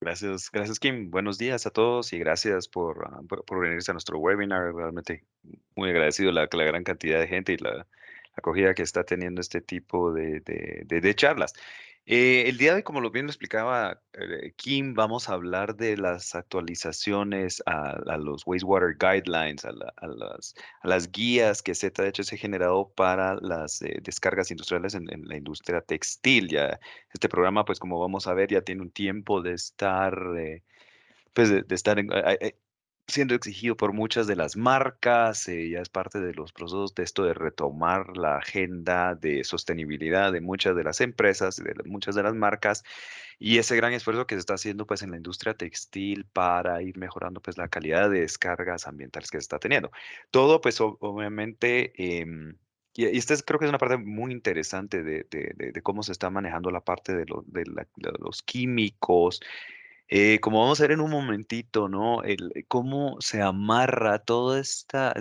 Gracias Kim. Buenos días a todos y gracias por unirse a nuestro webinar. Realmente muy agradecido la gran cantidad de gente y la acogida que está teniendo este tipo de charlas. El día de hoy, como lo bien lo explicaba Kim, vamos a hablar de las actualizaciones a los wastewater guidelines, a las guías que ZHC ha generado para las descargas industriales en la industria textil. Ya este programa, pues como vamos a ver, ya tiene un tiempo de estar, de estar siendo exigido por muchas de las marcas, ya es parte de los procesos de esto de retomar la agenda de sostenibilidad de muchas de las empresas, muchas de las marcas, y ese gran esfuerzo que se está haciendo pues en la industria textil para ir mejorando pues la calidad de descargas ambientales que se está teniendo. Todo pues obviamente... y esta creo que es una parte muy interesante de cómo se está manejando la parte de los químicos, como vamos a ver en un momentito, ¿no? Cómo se amarra esta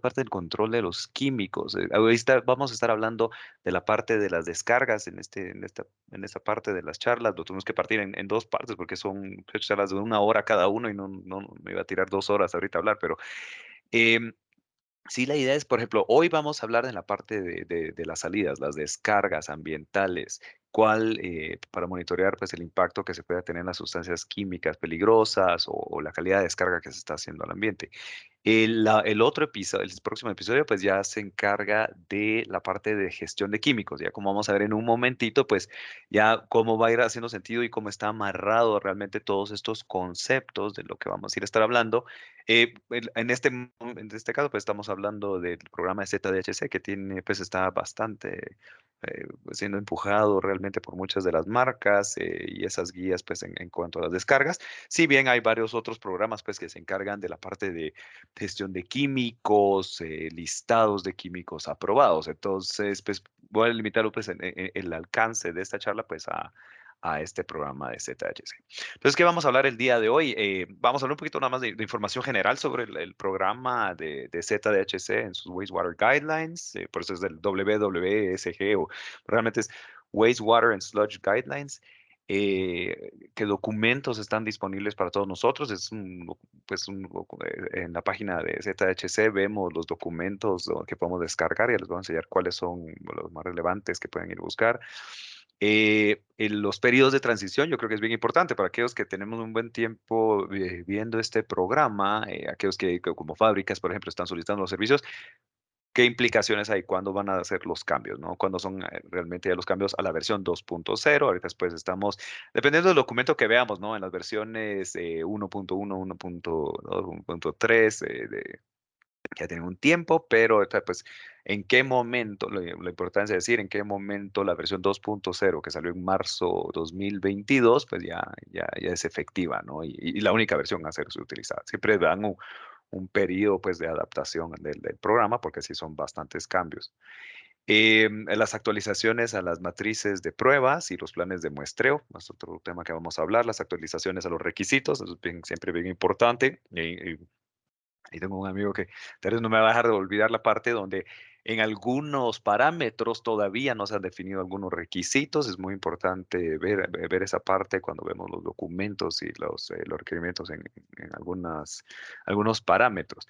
parte del control de los químicos. Ahorita vamos a estar hablando de la parte de las descargas en esta parte de las charlas. Lo tuvimos que partir en dos partes porque son charlas de una hora cada uno y no me iba a tirar 2 horas ahorita a hablar, pero em, sí, la idea es, por ejemplo, hoy vamos a hablar de la parte de las salidas, las descargas ambientales, para monitorear pues, el impacto que se pueda tener en las sustancias químicas peligrosas o la calidad de descarga que se está haciendo al ambiente. El otro episodio, el próximo episodio, pues ya se encarga de la parte de gestión de químicos, ya como vamos a ver en un momentito, pues ya cómo va a ir haciendo sentido y cómo está amarrado realmente todos estos conceptos de lo que vamos a ir a estar hablando. En este caso, pues estamos hablando del programa de ZDHC que tiene, pues está bastante siendo empujado realmente por muchas de las marcas y esas guías, pues en cuanto a las descargas. Si bien hay varios otros programas, pues que se encargan de la parte de gestión de químicos, listados de químicos aprobados. Entonces, pues voy a limitarlo pues el alcance de esta charla pues a este programa de ZHC. Entonces, ¿qué vamos a hablar el día de hoy? Vamos a hablar un poquito nada más de información general sobre el programa de ZDHC en sus Wastewater Guidelines, por eso es del WWSG o realmente es Wastewater and Sludge Guidelines. Qué documentos están disponibles para todos nosotros. En la página de ZHC vemos los documentos que podemos descargar y les voy a enseñar cuáles son los más relevantes que pueden ir a buscar. En los periodos de transición, yo creo que es bien importante para aquellos que tenemos un buen tiempo viendo este programa, aquellos que como fábricas, por ejemplo, están solicitando los servicios, ¿qué implicaciones hay? ¿Cuándo van a hacer los cambios, no? ¿Cuándo son realmente ya los cambios a la versión 2.0? Ahorita después estamos, dependiendo del documento que veamos, ¿no? En las versiones 1.1, 1.2, 1.3, ya tienen un tiempo, pero ahorita, pues, ¿en qué momento? La importancia es decir, ¿en qué momento la versión 2.0 que salió en marzo 2022, pues ya es efectiva, ¿no? Y la única versión a ser utilizada. Siempre dan un periodo pues de adaptación del programa porque sí son bastantes cambios. Las actualizaciones a las matrices de pruebas y los planes de muestreo, es otro tema que vamos a hablar, las actualizaciones a los requisitos, eso es siempre bien importante. Y tengo un amigo que tal vez no me va a dejar de olvidar la parte donde en algunos parámetros todavía no se han definido algunos requisitos. Es muy importante ver esa parte cuando vemos los documentos y los requerimientos en algunos parámetros.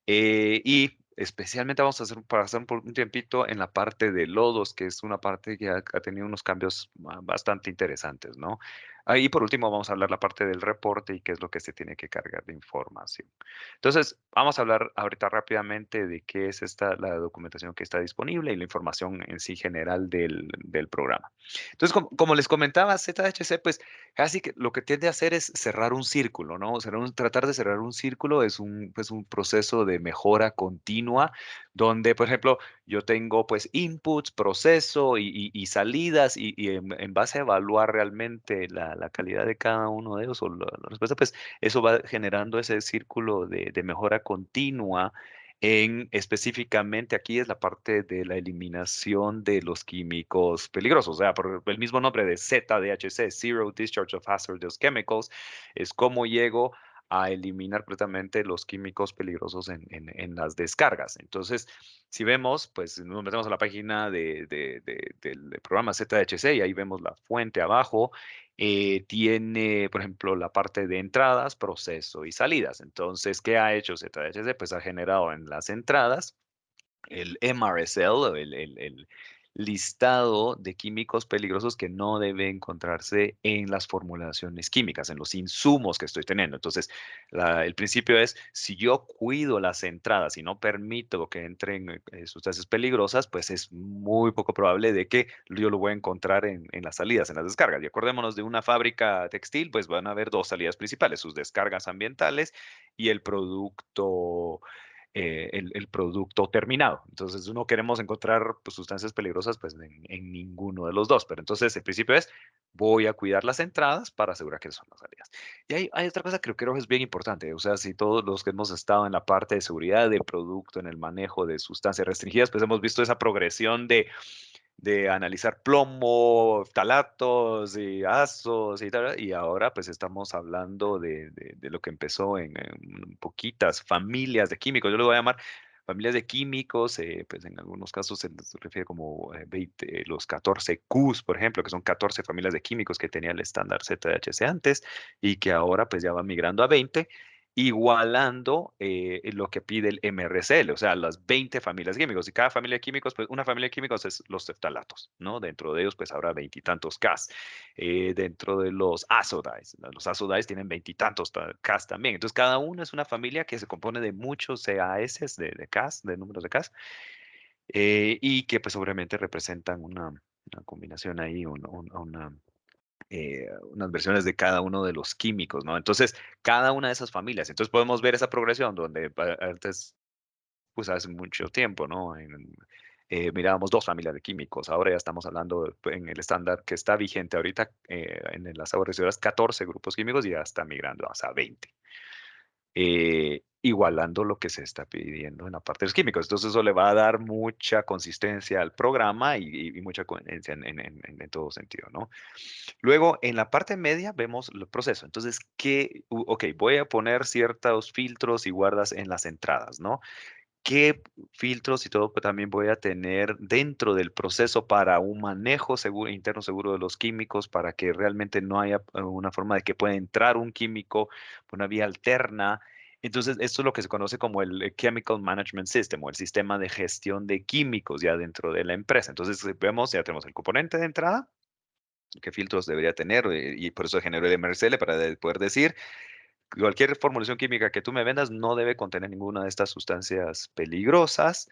Y especialmente vamos a hacer, para hacer por un tiempito en la parte de lodos, que es una parte que ha tenido unos cambios bastante interesantes, ¿no? Ahí por último vamos a hablar la parte del reporte y qué es lo que se tiene que cargar de información. Entonces, vamos a hablar ahorita rápidamente de qué es la documentación que está disponible y la información en sí general del programa. Entonces, como les comentaba, ZHC, pues casi que lo que tiende a hacer es cerrar un círculo, ¿no? Tratar de cerrar un círculo es pues, un proceso de mejora continua donde, por ejemplo, yo tengo pues inputs, proceso y salidas y en base a evaluar realmente la calidad de cada uno de ellos o la respuesta, pues eso va generando ese círculo de mejora continua en específicamente aquí es la parte de la eliminación de los químicos peligrosos, o sea, por el mismo nombre de ZDHC, Zero Discharge of Hazardous Chemicals, es cómo llego a eliminar completamente los químicos peligrosos en las descargas. Entonces, si vemos, pues nos metemos a la página del programa ZDHC y ahí vemos la fuente abajo tiene, por ejemplo, la parte de entradas, proceso y salidas. Entonces, ¿qué ha hecho ZHC? Pues ha generado en las entradas el MRSL, el listado de químicos peligrosos que no deben encontrarse en las formulaciones químicas, en los insumos que estoy teniendo. Entonces, el principio es, si yo cuido las entradas y no permito que entren sustancias peligrosas, pues es muy poco probable de que yo lo voy a encontrar en las salidas, en las descargas. Y acordémonos de una fábrica textil, pues van a haber dos salidas principales, sus descargas ambientales y el producto terminado. Entonces, no queremos encontrar pues, sustancias peligrosas pues, en ninguno de los dos. Pero entonces, el principio es, voy a cuidar las entradas para asegurar que son las salidas. Y hay otra cosa que creo que es bien importante. O sea, si todos los que hemos estado en la parte de seguridad del producto, en el manejo de sustancias restringidas, pues hemos visto esa progresión de analizar plomo, talatos y azos y tal, y ahora pues estamos hablando de lo que empezó en poquitas familias de químicos, yo le voy a llamar familias de químicos, pues en algunos casos se les refiere como 20, los 14 Qs, por ejemplo, que son 14 familias de químicos que tenía el estándar ZHC antes y que ahora pues ya va migrando a 20 igualando lo que pide el MRCL, o sea, las 20 familias de químicos. Y cada familia de químicos, pues una familia de químicos es los teftalatos, ¿no? Dentro de ellos, pues habrá veintitantos Ks. Dentro de los azodais tienen veintitantos Ks también. Entonces, cada uno es una familia que se compone de muchos CAS, de Ks, de números de Ks, y que pues obviamente representan una combinación ahí, unas versiones de cada uno de los químicos, ¿no? Entonces, cada una de esas familias. Entonces, podemos ver esa progresión donde antes, pues hace mucho tiempo, ¿no? Mirábamos dos familias de químicos. Ahora ya estamos hablando en el estándar que está vigente ahorita en las aguas residuales, 14 grupos químicos y ya está migrando hasta 20 igualando lo que se está pidiendo en la parte de los químicos. Entonces eso le va a dar mucha consistencia al programa y mucha coherencia en todo sentido, ¿no? Luego, en la parte media vemos el proceso. Entonces, ok, voy a poner ciertos filtros y guardas en las entradas, ¿no? ¿Qué filtros y todo pues, también voy a tener dentro del proceso para un manejo seguro, interno seguro de los químicos, para que realmente no haya una forma de que pueda entrar un químico por una vía alterna? Entonces, esto es lo que se conoce como el Chemical Management System o el sistema de gestión de químicos ya dentro de la empresa. Entonces, vemos, ya tenemos el componente de entrada, qué filtros debería tener y por eso generó el MRCL para poder decir cualquier formulación química que tú me vendas no debe contener ninguna de estas sustancias peligrosas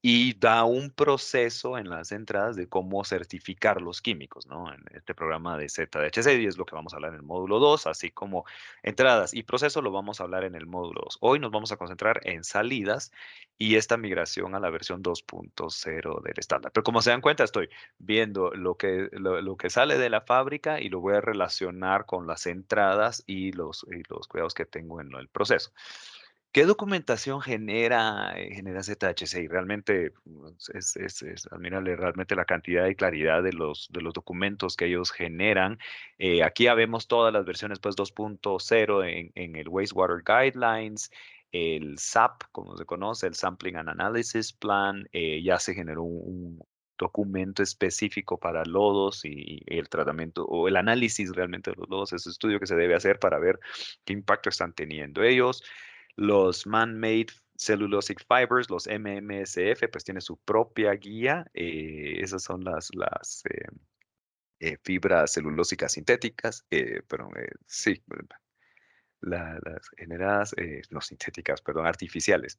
y da un proceso en las entradas de cómo certificar los químicos, ¿no? En este programa de ZDHC y es lo que vamos a hablar en el módulo 2, así como entradas y proceso lo vamos a hablar en el módulo 2. Hoy nos vamos a concentrar en salidas y esta migración a la versión 2.0 del estándar. Pero como se dan cuenta, estoy viendo lo que sale de la fábrica y lo voy a relacionar con las entradas y los cuidados que tengo en el proceso. ¿Qué documentación genera ZHC? Y realmente es admirable realmente la cantidad y claridad de los documentos que ellos generan. Aquí ya vemos todas las versiones pues 2.0 en el Wastewater Guidelines, el SAP, como se conoce, el Sampling and Analysis Plan, ya se generó un documento específico para lodos y el tratamiento o el análisis realmente de los lodos, ese estudio que se debe hacer para ver qué impacto están teniendo ellos. Los Man-Made Cellulosic Fibers, los MMSF, pues tiene su propia guía. Esas son las fibras celulósicas sintéticas, pero sí, las generadas, no sintéticas, perdón, artificiales.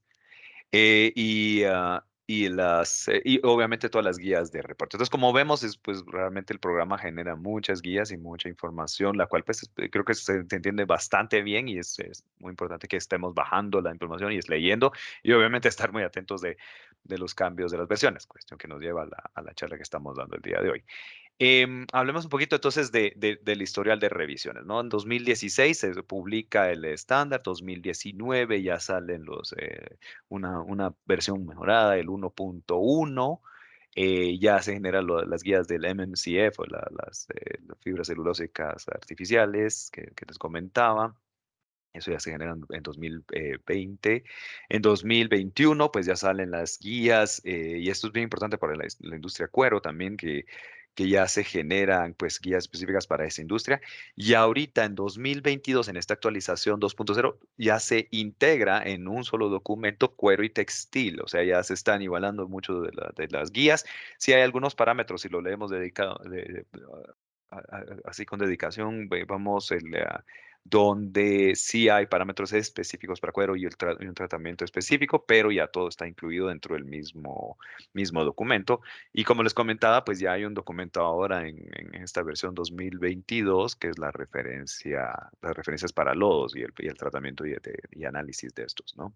Y obviamente todas las guías de reporte. Entonces, como vemos, pues realmente el programa genera muchas guías y mucha información, la cual pues creo que se entiende bastante bien y es muy importante que estemos bajando la información y es leyendo y obviamente estar muy atentos de los cambios de las versiones, cuestión que nos lleva a la charla que estamos dando el día de hoy. Hablemos un poquito entonces del historial de revisiones, ¿no? En 2016 se publica el estándar, 2019 ya salen una versión mejorada, el 1.1, ya se generan las guías del MMCF o las fibras celulósicas artificiales que les comentaba. Eso ya se genera en 2020. En 2021, pues ya salen las guías, y esto es bien importante para la industria cuero también, que ya se generan pues guías específicas para esa industria. Y ahorita en 2022, en esta actualización 2.0, ya se integra en un solo documento cuero y textil, o sea, ya se están igualando mucho de las guías. Si hay algunos parámetros, si lo leemos dedicado, así con dedicación, vamos donde sí hay parámetros específicos para cuero y, y un tratamiento específico, pero ya todo está incluido dentro del mismo documento. Y como les comentaba, pues ya hay un documento ahora en esta versión 2022 que es las referencias para lodos y el tratamiento y análisis de estos, ¿no?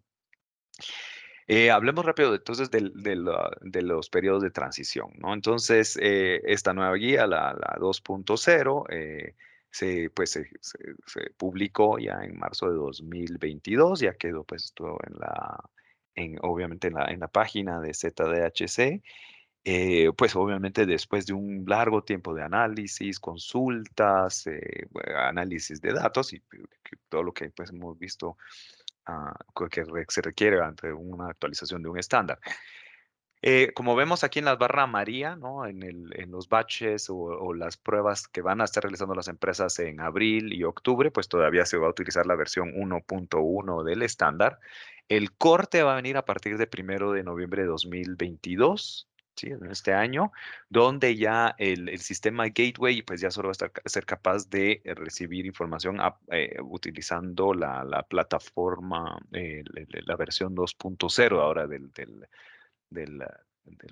Hablemos rápido entonces de los periodos de transición, ¿no? Entonces, esta nueva guía, la 2.0, se publicó ya en marzo de 2022, ya quedó pues todo obviamente en la página de ZDHC. Pues obviamente después de un largo tiempo de análisis, consultas, análisis de datos y todo lo que pues hemos visto, se requiere ante una actualización de un estándar. Como vemos aquí en la barra amarilla, ¿no? En los batches o las pruebas que van a estar realizando las empresas en abril y octubre, pues todavía se va a utilizar la versión 1.1 del estándar. El corte va a venir a partir de 1 de noviembre de 2022, ¿sí? En este año, donde ya el sistema Gateway pues ya solo va a ser capaz de recibir información utilizando la plataforma, la versión 2.0 ahora del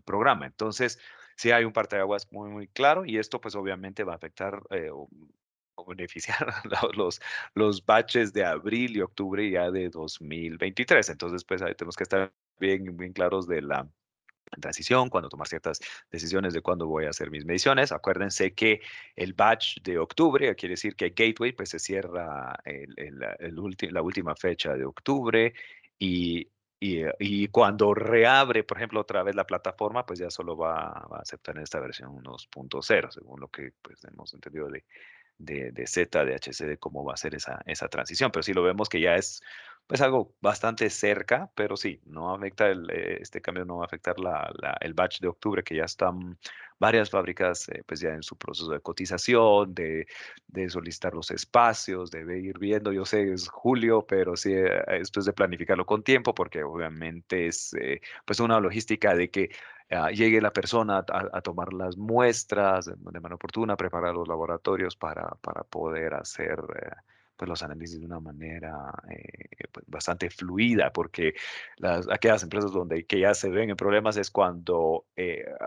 programa. Entonces, sí hay un parteaguas muy, muy claro y esto pues obviamente va a afectar o beneficiar a los batches de abril y octubre ya de 2023. Entonces, pues ahí tenemos que estar bien, bien claros de la transición, cuando tomar ciertas decisiones de cuándo voy a hacer mis mediciones. Acuérdense que el batch de octubre, quiere decir que Gateway pues se cierra la última fecha de octubre y, y cuando reabre, por ejemplo, otra vez la plataforma, pues ya solo va a aceptar esta versión 2.0, según lo que pues hemos entendido de ZDHC, de cómo va a ser esa transición. Pero sí lo vemos que ya es pues algo bastante cerca, pero sí, no afecta este cambio no va a afectar el batch de octubre, que ya están varias fábricas pues ya en su proceso de cotización, de solicitar los espacios, de ir viendo. Yo sé, es julio, pero sí, esto es de planificarlo con tiempo, porque obviamente es pues una logística de que llegue la persona a tomar las muestras de manera oportuna, preparar los laboratorios para poder hacer pues los análisis de una manera pues, bastante fluida, porque aquellas empresas donde que ya se ven en problemas es cuando,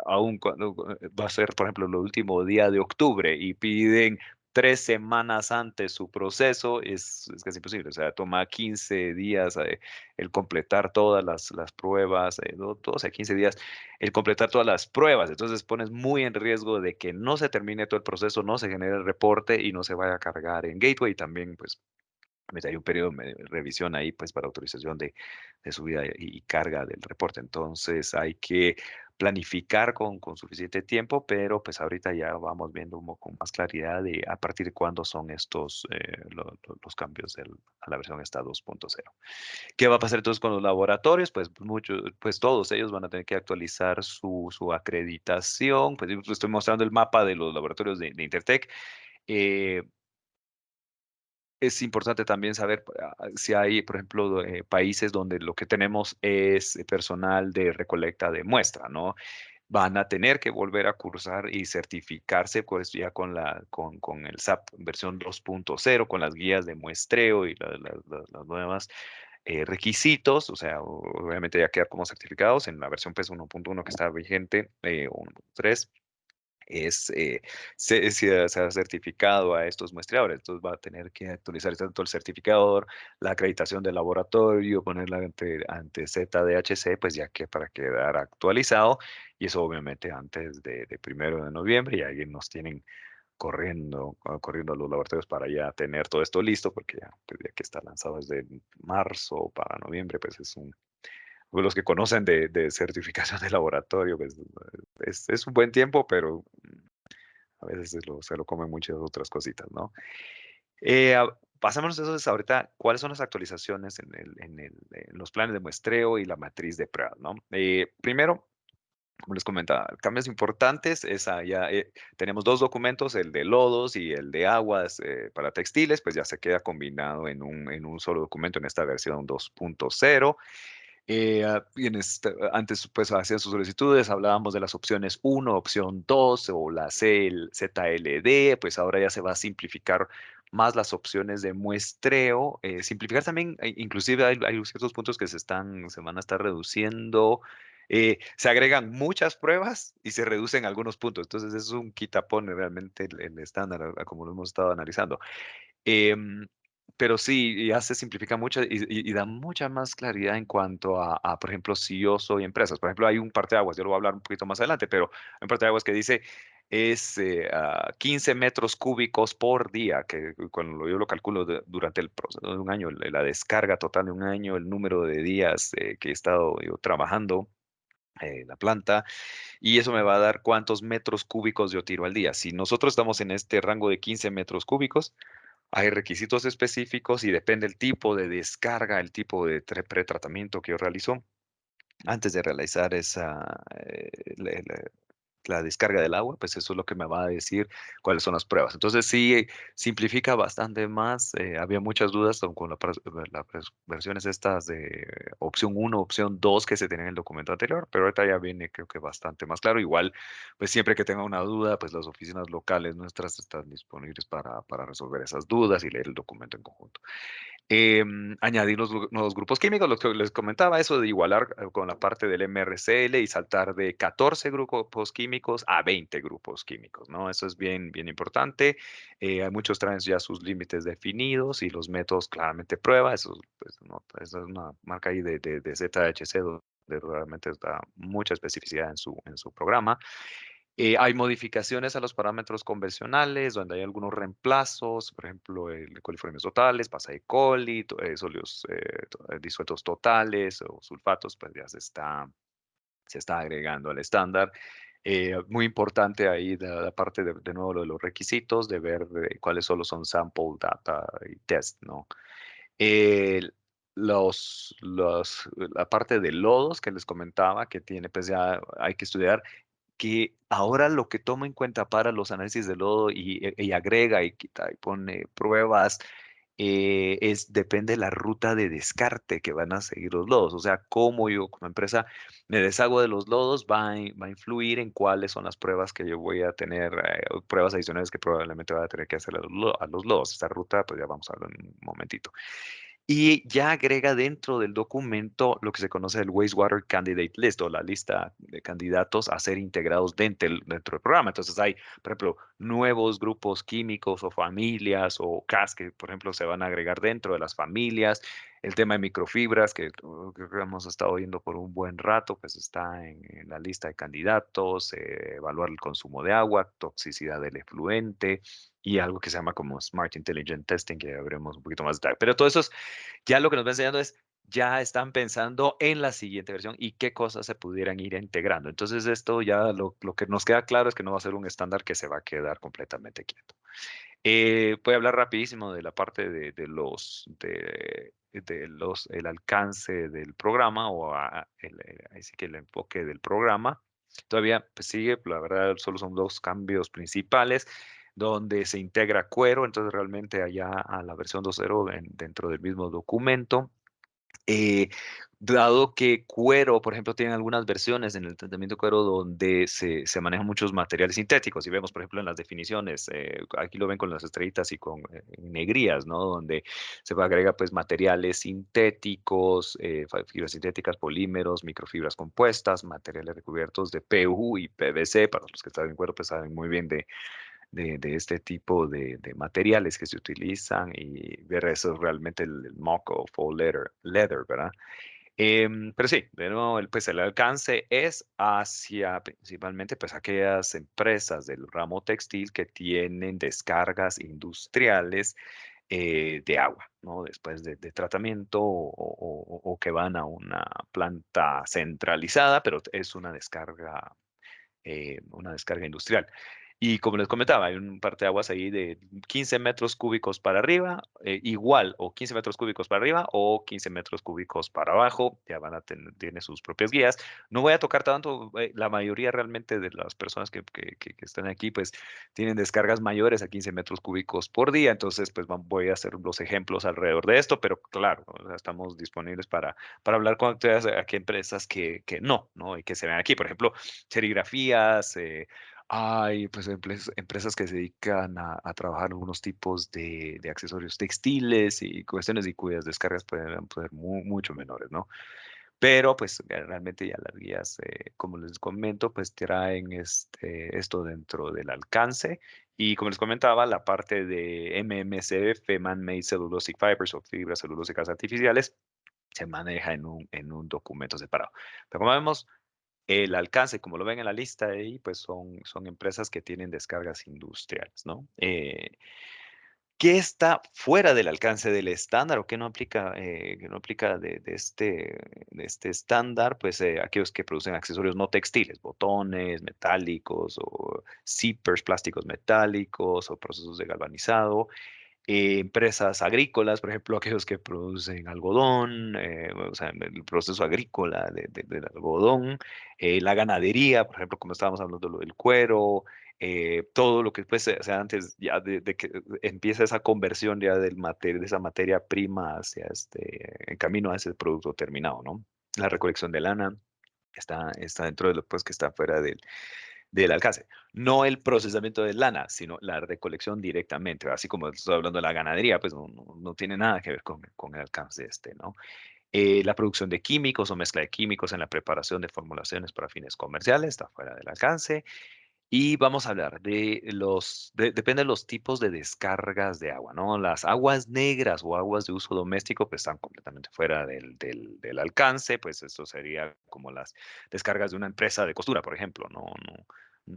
aún cuando va a ser, por ejemplo, el último día de octubre y piden 3 semanas antes su proceso, es casi imposible. O sea, toma 15 días el completar todas las pruebas, 12 a 15 días el completar todas las pruebas. Entonces pones muy en riesgo de que no se termine todo el proceso, no se genere el reporte y no se vaya a cargar en Gateway. También, pues hay un periodo de revisión ahí, pues para autorización de subida y carga del reporte. Entonces hay que planificar con suficiente tiempo, pero pues ahorita ya vamos viendo con más claridad de a partir de cuándo son estos los cambios a la versión esta 2.0. ¿Qué va a pasar entonces con los laboratorios? Pues todos ellos van a tener que actualizar su acreditación. Pues yo estoy mostrando el mapa de los laboratorios de Intertech. Eh, es importante también saber si hay, por ejemplo, países donde lo que tenemos es personal de recolecta de muestra, ¿no? Van a tener que volver a cursar y certificarse, pues ya con el SAP versión 2.0, con las guías de muestreo y las nuevas requisitos, o sea, obviamente ya quedar como certificados en la versión PES 1.1 que está vigente, 1.3 se ha certificado a estos muestreadores. Entonces va a tener que actualizar tanto el certificador, la acreditación del laboratorio, ponerla ante ZDHC, pues ya que para quedar actualizado, y eso obviamente antes de 1 de noviembre, y ahí nos tienen corriendo a los laboratorios para ya tener todo esto listo, porque ya, pues, ya que está lanzado desde marzo para noviembre, pues pues, los que conocen de certificación de laboratorio, pues es un buen tiempo, pero a veces se lo comen muchas otras cositas, ¿no? pasémonos entonces ahorita, ¿cuáles son las actualizaciones en los planes de muestreo y la matriz de pruebas, no? Primero, como les comentaba, cambios importantes, ya tenemos 2 documentos, el de lodos y el de aguas, para textiles, pues ya se queda combinado en un solo documento en esta versión 2.0. Y antes, pues, hacían sus solicitudes, hablábamos de las opciones uno, opción 2 o la ZLD, pues ahora ya se va a simplificar más las opciones de muestreo, simplificar también, inclusive hay ciertos puntos que se van a estar reduciendo, se agregan muchas pruebas y se reducen algunos puntos, entonces es un quitapón realmente el estándar, como lo hemos estado analizando. Em, pero sí, ya se simplifica mucho y da mucha más claridad en cuanto por ejemplo, si yo soy empresas. Por ejemplo, hay un parteaguas, yo lo voy a hablar un poquito más adelante, pero hay un parteaguas que dice es 15 metros cúbicos por día, que cuando yo lo calculo durante el proceso de un año, la descarga total de un año, el número de días que he estado yo trabajando en la planta, y eso me va a dar cuántos metros cúbicos yo tiro al día. Si nosotros estamos en este rango de 15 metros cúbicos, hay requisitos específicos y depende el tipo de descarga, el tipo de pretratamiento que yo realizo antes de realizar la descarga del agua, pues eso es lo que me va a decir cuáles son las pruebas. Entonces sí, simplifica bastante más. Había muchas dudas con las versiones estas de opción uno, opción 2 que se tenían en el documento anterior, pero ahorita ya viene creo que bastante más claro. Igual, pues siempre que tenga una duda, pues las oficinas locales nuestras están disponibles para resolver esas dudas y leer el documento en conjunto. Añadir los nuevos grupos químicos, lo que les comentaba, eso de igualar con la parte del MRCL y saltar de 14 grupos químicos a 20 grupos químicos, ¿no? Eso es bien, bien importante. Hay muchos traen ya sus límites definidos y los métodos claramente prueba. Eso, pues, no, esa es una marca ahí de ZHC donde realmente da mucha especificidad en su programa. Hay modificaciones a los parámetros convencionales, donde hay algunos reemplazos, por ejemplo, el coliformes totales, pasa de coli, sólidos disueltos totales o sulfatos, pues ya se está agregando al estándar. Muy importante ahí la parte de nuevo lo de los requisitos, de ver cuáles solo son sample data y test, ¿no? El- la parte de lodos que les comentaba, que tiene, pues ya hay que estudiar que ahora lo que toma en cuenta para los análisis de lodo y agrega y quita y pone pruebas, depende de la ruta de descarte que van a seguir los lodos. O sea, cómo yo como empresa me deshago de los lodos va a influir en cuáles son las pruebas que yo voy a tener, pruebas adicionales que probablemente voy a tener que hacer a los lodos. Esta ruta, pues ya vamos a hablar en un momentito. Y ya agrega dentro del documento lo que se conoce el Wastewater Candidate List o la lista de candidatos a ser integrados dentro del programa. Entonces hay, por ejemplo, nuevos grupos químicos o familias o CAS que, por ejemplo, se van a agregar dentro de las familias. El tema de microfibras, que creo que hemos estado viendo por un buen rato, pues está en la lista de candidatos, evaluar el consumo de agua, toxicidad del efluente y algo que se llama como Smart Intelligent Testing, que ya veremos un poquito más de detalle. Pero todo eso es ya lo que nos va enseñando es, ya están pensando en la siguiente versión y qué cosas se pudieran ir integrando. Entonces, esto ya lo que nos queda claro es que no va a ser un estándar que se va a quedar completamente quieto. Voy a hablar rapidísimo de la parte el alcance del programa o ahí sí que el enfoque del programa. Todavía pues, sigue, la verdad, solo son dos cambios principales donde se integra cuero, entonces realmente allá a la versión 2.0 dentro del mismo documento. Eh, Dado que cuero, por ejemplo, tiene algunas versiones en el tratamiento de cuero donde se manejan muchos materiales sintéticos. Y vemos, por ejemplo, en las definiciones, aquí lo ven con las estrellitas y con negrías, ¿no? Donde se agrega pues materiales sintéticos, fibras sintéticas, polímeros, microfibras compuestas, materiales recubiertos de PU y PVC. Para los que están en cuero, pues saben muy bien de este tipo de materiales que se utilizan y ver eso realmente el mock-off o leather, ¿verdad? Pero sí, de nuevo, pues el alcance es hacia principalmente pues aquellas empresas del ramo textil que tienen descargas industriales de agua, ¿no? Después de tratamiento o que van a una planta centralizada, pero es una descarga industrial. Y como les comentaba, hay un parteaguas ahí de 15 metros cúbicos para arriba, igual, o 15 metros cúbicos para arriba o 15 metros cúbicos para abajo, ya van a tener, tiene sus propias guías. No voy a tocar tanto, la mayoría realmente de las personas que están aquí, pues tienen descargas mayores a 15 metros cúbicos por día, entonces pues voy a hacer los ejemplos alrededor de esto, pero claro, o sea, estamos disponibles para hablar con aquellas aquí empresas que no, ¿no? Y que se ven aquí, por ejemplo, serigrafías, hay pues empresas que se dedican a trabajar algunos tipos de accesorios textiles y cuestiones y cuyas descargas pueden ser mucho menores, ¿no? Pero pues realmente ya las guías, como les comento, pues traen esto dentro del alcance. Y como les comentaba, la parte de MMCF, Man-Made Cellulosic Fibers o fibras celulósicas artificiales, se maneja en un documento separado. Pero como vemos, el alcance, como lo ven en la lista ahí, pues son empresas que tienen descargas industriales, ¿no? ¿Qué está fuera del alcance del estándar o qué no aplica, que no aplica de este estándar? Pues aquellos que producen accesorios no textiles, botones metálicos o zippers, plásticos metálicos o procesos de galvanizado, empresas agrícolas, por ejemplo, aquellos que producen algodón, o sea, el proceso agrícola del algodón, la ganadería, por ejemplo, como estábamos hablando de lo del cuero, todo lo que pues, o sea, antes ya de que empieza esa conversión ya de esa materia prima hacia en camino a ese producto terminado, ¿no? La recolección de lana está dentro de lo pues, que está fuera del alcance. No el procesamiento de lana, sino la recolección directamente. Así como estoy hablando de la ganadería, pues no tiene nada que ver con el alcance ¿no? La producción de químicos o mezcla de químicos en la preparación de formulaciones para fines comerciales está fuera del alcance. Y vamos a hablar depende de los tipos de descargas de agua, ¿no? Las aguas negras o aguas de uso doméstico pues están completamente fuera del alcance, pues esto sería como las descargas de una empresa de costura, por ejemplo,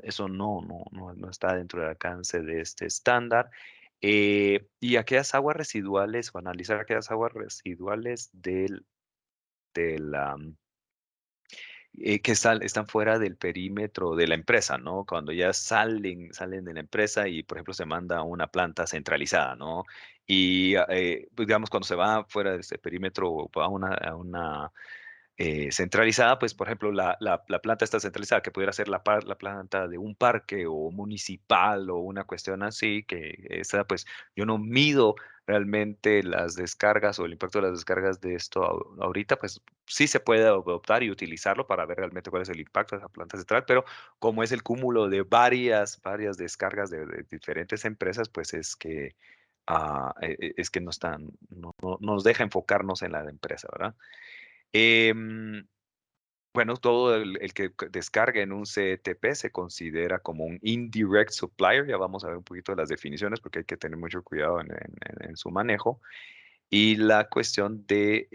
eso no está dentro del alcance de este estándar. Y aquellas aguas residuales o analizar aquellas aguas residuales del, que están fuera del perímetro de la empresa, ¿no? Cuando ya salen de la empresa y, por ejemplo, se manda a una planta centralizada, ¿no? Y, pues, digamos, cuando se va fuera de ese perímetro o va a una centralizada, pues, por ejemplo, la planta está centralizada, que pudiera ser la planta de un parque o municipal o una cuestión así, que esa, pues, yo no mido realmente las descargas o el impacto de las descargas de esto ahorita, pues sí se puede adoptar y utilizarlo para ver realmente cuál es el impacto de esa planta central, pero como es el cúmulo de varias descargas de diferentes empresas, pues es que no nos deja enfocarnos en la de empresa, ¿verdad? Em, bueno, todo el que descargue en un CTP se considera como un indirect supplier. Ya vamos a ver un poquito de las definiciones porque hay que tener mucho cuidado en su manejo. Y la cuestión de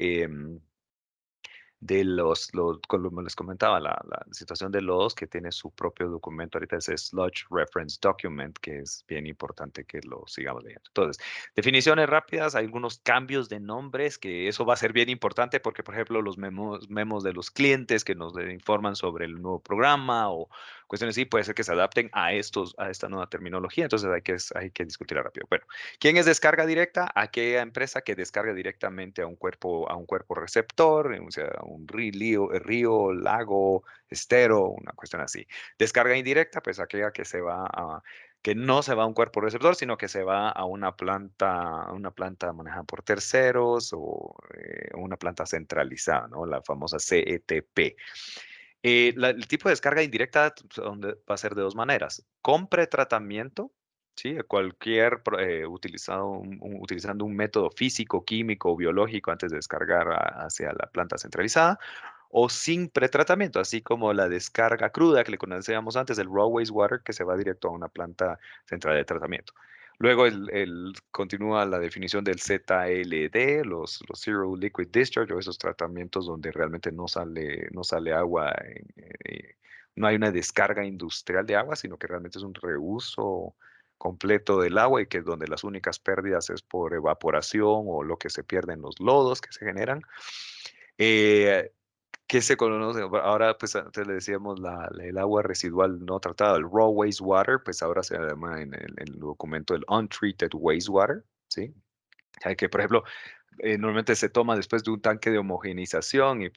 como les comentaba, la situación de lodos que tiene su propio documento, ahorita es Sludge Reference Document, que es bien importante que lo sigamos leyendo. Entonces, definiciones rápidas, hay algunos cambios de nombres, que eso va a ser bien importante porque, por ejemplo, los memos de los clientes que nos informan sobre el nuevo programa o cuestiones así, puede ser que se adapten a esta nueva terminología, entonces hay que discutirla rápido. Bueno, ¿quién es descarga directa? Aquella empresa que descarga directamente a un cuerpo receptor, o sea, un río, lago, estero, una cuestión así. Descarga indirecta, pues aquella que no se va a un cuerpo receptor, sino que se va a una planta manejada por terceros o una planta centralizada, ¿no? La famosa CETP. El tipo de descarga indirecta va a ser de dos maneras. Con pretratamiento, ¿sí? Utilizando un método físico, químico o biológico antes de descargar hacia la planta centralizada, o sin pretratamiento, así como la descarga cruda que le conocíamos antes, el raw wastewater, que se va directo a una planta central de tratamiento. Luego continúa la definición del ZLD, los Zero Liquid Discharge, o esos tratamientos donde realmente no sale agua, no hay una descarga industrial de agua, sino que realmente es un reuso completo del agua y que es donde las únicas pérdidas es por evaporación o lo que se pierde en los lodos que se generan. Eh, ¿Qué se conoce? Ahora, pues antes le decíamos el agua residual no tratada, el raw wastewater, pues ahora se llama en el documento el untreated wastewater, ¿sí? O sea, que, por ejemplo, normalmente se toma después de un tanque de homogenización y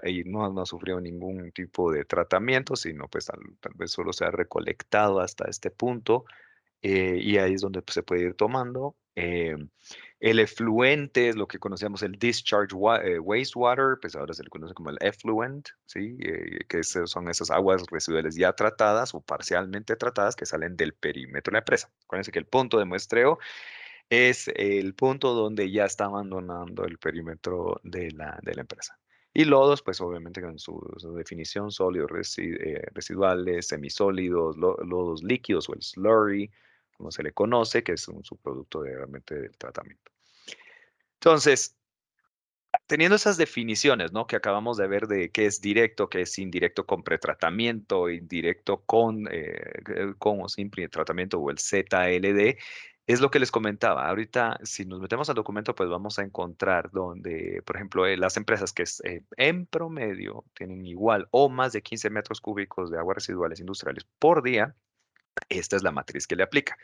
y no ha sufrido ningún tipo de tratamiento, sino pues tal vez solo se ha recolectado hasta este punto, y ahí es donde pues, se puede ir tomando. El efluente es lo que conocíamos el wastewater, pues ahora se le conoce como el effluent, ¿sí? Son esas aguas residuales ya tratadas o parcialmente tratadas que salen del perímetro de la empresa. Acuérdense que el punto de muestreo es el punto donde ya está abandonando el perímetro de la empresa. Y lodos, pues obviamente con su definición, sólidos, residuales, semisólidos, lodos líquidos o el slurry, como se le conoce, que es un subproducto realmente del tratamiento. Entonces, teniendo esas definiciones, ¿no? Que acabamos de ver de qué es directo, qué es indirecto con pretratamiento, indirecto con o sin pretratamiento o el ZLD, es lo que les comentaba. Ahorita, si nos metemos al documento, pues vamos a encontrar donde, por ejemplo, las empresas en promedio tienen igual o más de 15 metros cúbicos de aguas residuales industriales por día. Esta es la matriz que le aplica.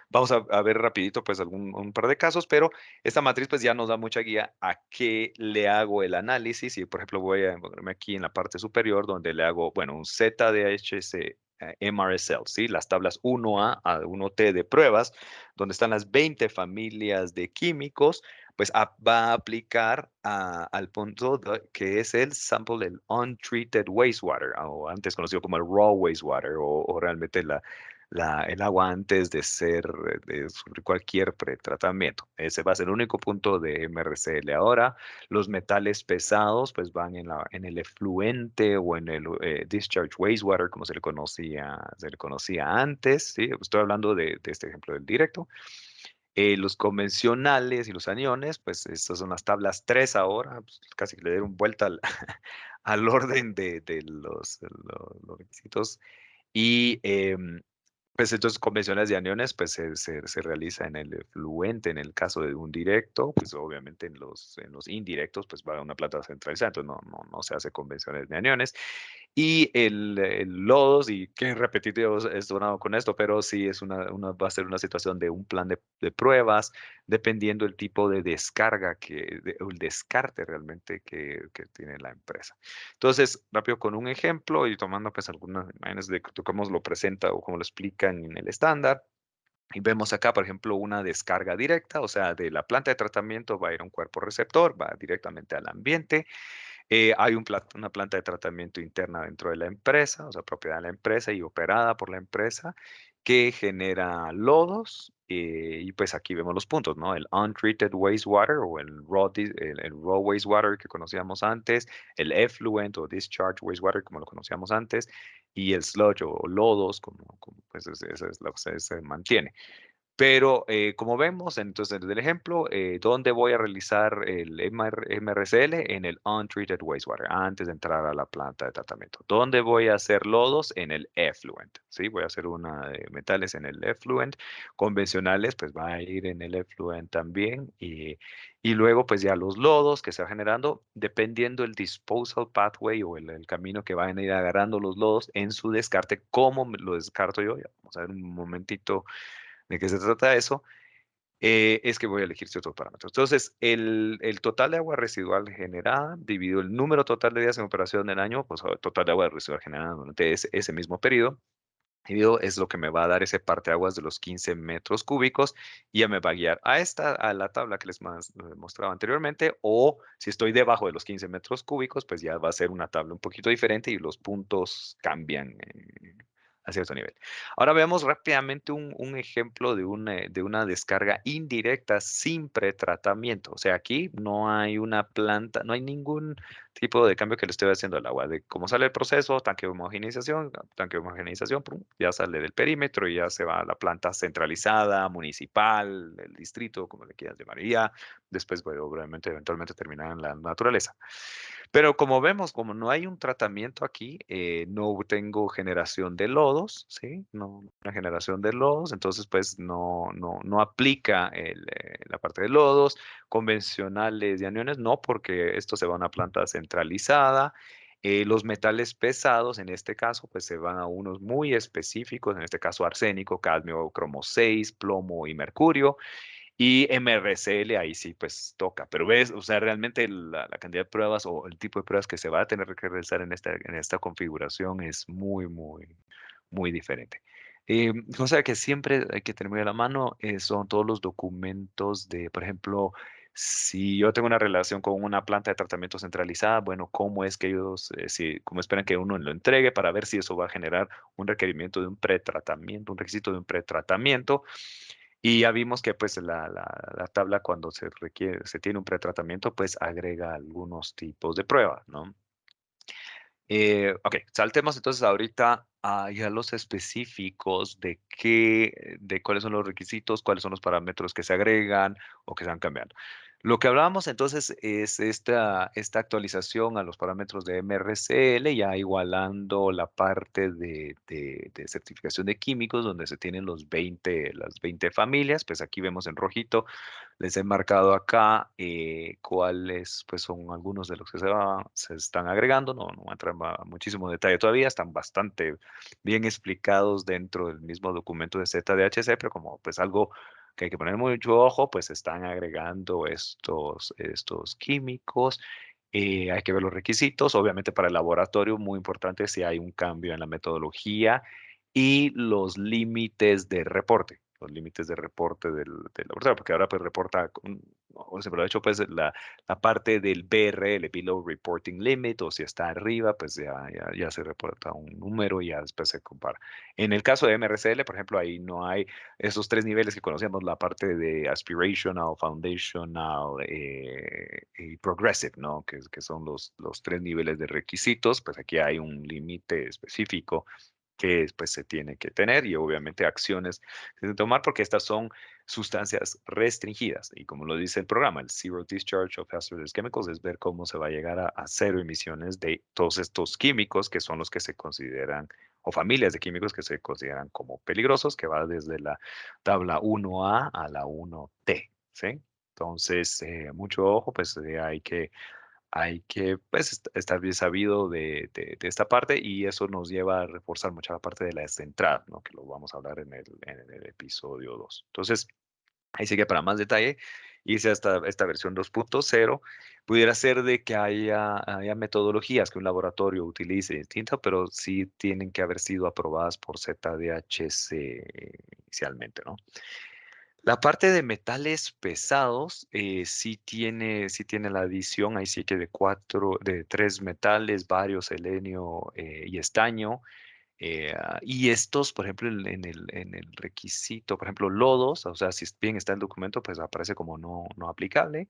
Vamos a ver rapidito pues un par de casos, pero esta matriz pues ya nos da mucha guía a qué le hago el análisis y por ejemplo voy a ponerme aquí en la parte superior donde le hago, bueno, un ZDHC MRSL, ¿sí? Las tablas 1A a 1T de pruebas, donde están las 20 familias de químicos, pues va a aplicar al punto que es el sample del untreated wastewater, o antes conocido como el raw wastewater, o realmente el agua antes de sufrir cualquier pretratamiento. Ese va a ser el único punto de MRCL. Ahora, los metales pesados pues van en el efluente o en el discharge wastewater, como se le conocía antes, ¿sí? Estoy hablando de este ejemplo del directo. Los convencionales y los aniones, pues estas son las tablas 3 ahora, pues, casi que le dieron vuelta al orden de los requisitos. Y pues entonces convencionales de aniones pues se realiza en el efluente en el caso de un directo, pues obviamente en los indirectos pues va a una planta centralizada, entonces no se hace convencionales de aniones. Y el lodos, y qué repetitivo es sonado con esto, pero sí es va a ser una situación de un plan de pruebas, dependiendo el tipo de descarga o el descarte realmente que tiene la empresa. Entonces, rápido con un ejemplo y tomando pues algunas imágenes de cómo lo presenta o cómo lo explican en el estándar. Y vemos acá, por ejemplo, una descarga directa, o sea, de la planta de tratamiento va a ir a un cuerpo receptor, va directamente al ambiente. Hay una planta de tratamiento interna dentro de la empresa, o sea, propiedad de la empresa y operada por la empresa, que genera lodos. Y pues aquí vemos los puntos, ¿no? El untreated wastewater o el raw wastewater que conocíamos antes, el effluent o discharge wastewater como lo conocíamos antes, y el sludge o lodos, pues eso es lo que se mantiene. Pero, como vemos, entonces, desde el ejemplo, ¿dónde voy a realizar el MRCL? En el untreated wastewater, antes de entrar a la planta de tratamiento. ¿Dónde voy a hacer lodos? En el effluent, ¿sí? Voy a hacer una de metales en el effluent. Convencionales, pues va a ir en el effluent también. Y luego, pues ya los lodos que se va generando, dependiendo el disposal pathway o el camino que van a ir agarrando los lodos en su descarte, ¿cómo lo descarto yo? Ya, vamos a ver un momentito de qué se trata eso, es que voy a elegir ciertos parámetros. Entonces, el total de agua residual generada dividido el número total de días en operación del año, pues el total de agua residual generada durante ese mismo periodo, dividido es lo que me va a dar ese parteaguas de los 15 metros cúbicos y ya me va a guiar a la tabla que les mostraba anteriormente, o si estoy debajo de los 15 metros cúbicos, pues ya va a ser una tabla un poquito diferente y los puntos cambian a cierto nivel. Ahora veamos rápidamente un ejemplo de una descarga indirecta sin pretratamiento. O sea, aquí no hay una planta, no hay ningún tipo de cambio que le estoy haciendo al agua. De cómo sale el proceso, tanque de homogenización, pum, ya sale del perímetro y ya se va a la planta centralizada, municipal, el distrito, como le quieras llamar. Y ya después, bueno, obviamente, eventualmente terminar en la naturaleza. Pero como vemos, como no hay un tratamiento aquí, no tengo generación de lodos, ¿sí? No, una generación de lodos, entonces pues no aplica la parte de lodos. convencionales de aniones, no, porque esto se va a una planta centralizada. Los metales pesados, en este caso, pues se van a unos muy específicos, en este caso arsénico, cadmio, cromo 6, plomo y mercurio. Y MRCL ahí sí, pues toca, pero ves, o sea, realmente la cantidad de pruebas o el tipo de pruebas que se va a tener que realizar en esta configuración es muy, muy, muy diferente. Cosa que siempre hay que tener muy a la mano son todos los documentos de, por ejemplo, si yo tengo una relación con una planta de tratamiento centralizada, bueno, cómo es que ellos, si, cómo esperan que uno lo entregue para ver si eso va a generar un requerimiento de un pretratamiento, un requisito de un pretratamiento. Y ya vimos que pues la tabla cuando se requiere, se tiene un pretratamiento, pues agrega algunos tipos de pruebas, ¿no? Ok, saltemos entonces ahorita a ya los específicos de qué, de cuáles son los requisitos, cuáles son los parámetros que se agregan o que se van cambiando. Lo que hablábamos entonces es esta actualización a los parámetros de MRCL, ya igualando la parte de certificación de químicos, donde se tienen las 20 familias, pues aquí vemos en rojito les he marcado acá cuáles pues, son algunos de los que se están agregando. No voy a entrar a muchísimo detalle todavía. Están bastante bien explicados dentro del mismo documento de ZDHC, pero como pues algo que hay que poner mucho ojo, pues están agregando estos químicos. Hay que ver los requisitos. Obviamente para el laboratorio, muy importante si hay un cambio en la metodología y los límites de reporte. Los límites de reporte del laboratorio, porque ahora pues reporta, o se lo ha hecho pues la parte del BRL, Below Reporting Limit, o si está arriba, pues ya se reporta un número y ya después se compara. En el caso de MRCL, por ejemplo, ahí no hay esos tres niveles que conocíamos, la parte de aspirational, foundational y progressive, ¿no? Que son los tres niveles de requisitos, pues aquí hay un límite específico que pues se tiene que tener y obviamente acciones que se deben tomar porque estas son sustancias restringidas y como lo dice el programa, el Zero Discharge of Hazardous Chemicals es ver cómo se va a llegar a cero emisiones de todos estos químicos que son los que se consideran o familias de químicos que se consideran como peligrosos, que va desde la tabla 1A a la 1T, ¿sí? Entonces, mucho ojo, pues hay que pues, estar bien sabido de esta parte y eso nos lleva a reforzar mucho la parte de la descentrada, ¿no? Que lo vamos a hablar en el episodio 2. Entonces, ahí sigue para más detalle, irse hasta esta versión 2.0. Pudiera ser de que haya metodologías que un laboratorio utilice distintas, pero sí tienen que haber sido aprobadas por ZDHC inicialmente, ¿no? La parte de metales pesados sí tiene la adición, ahí sí que de tres metales, varios, selenio y estaño. Y estos, por ejemplo, en el requisito, por ejemplo, lodos, o sea, si bien está el documento, pues aparece como no aplicable.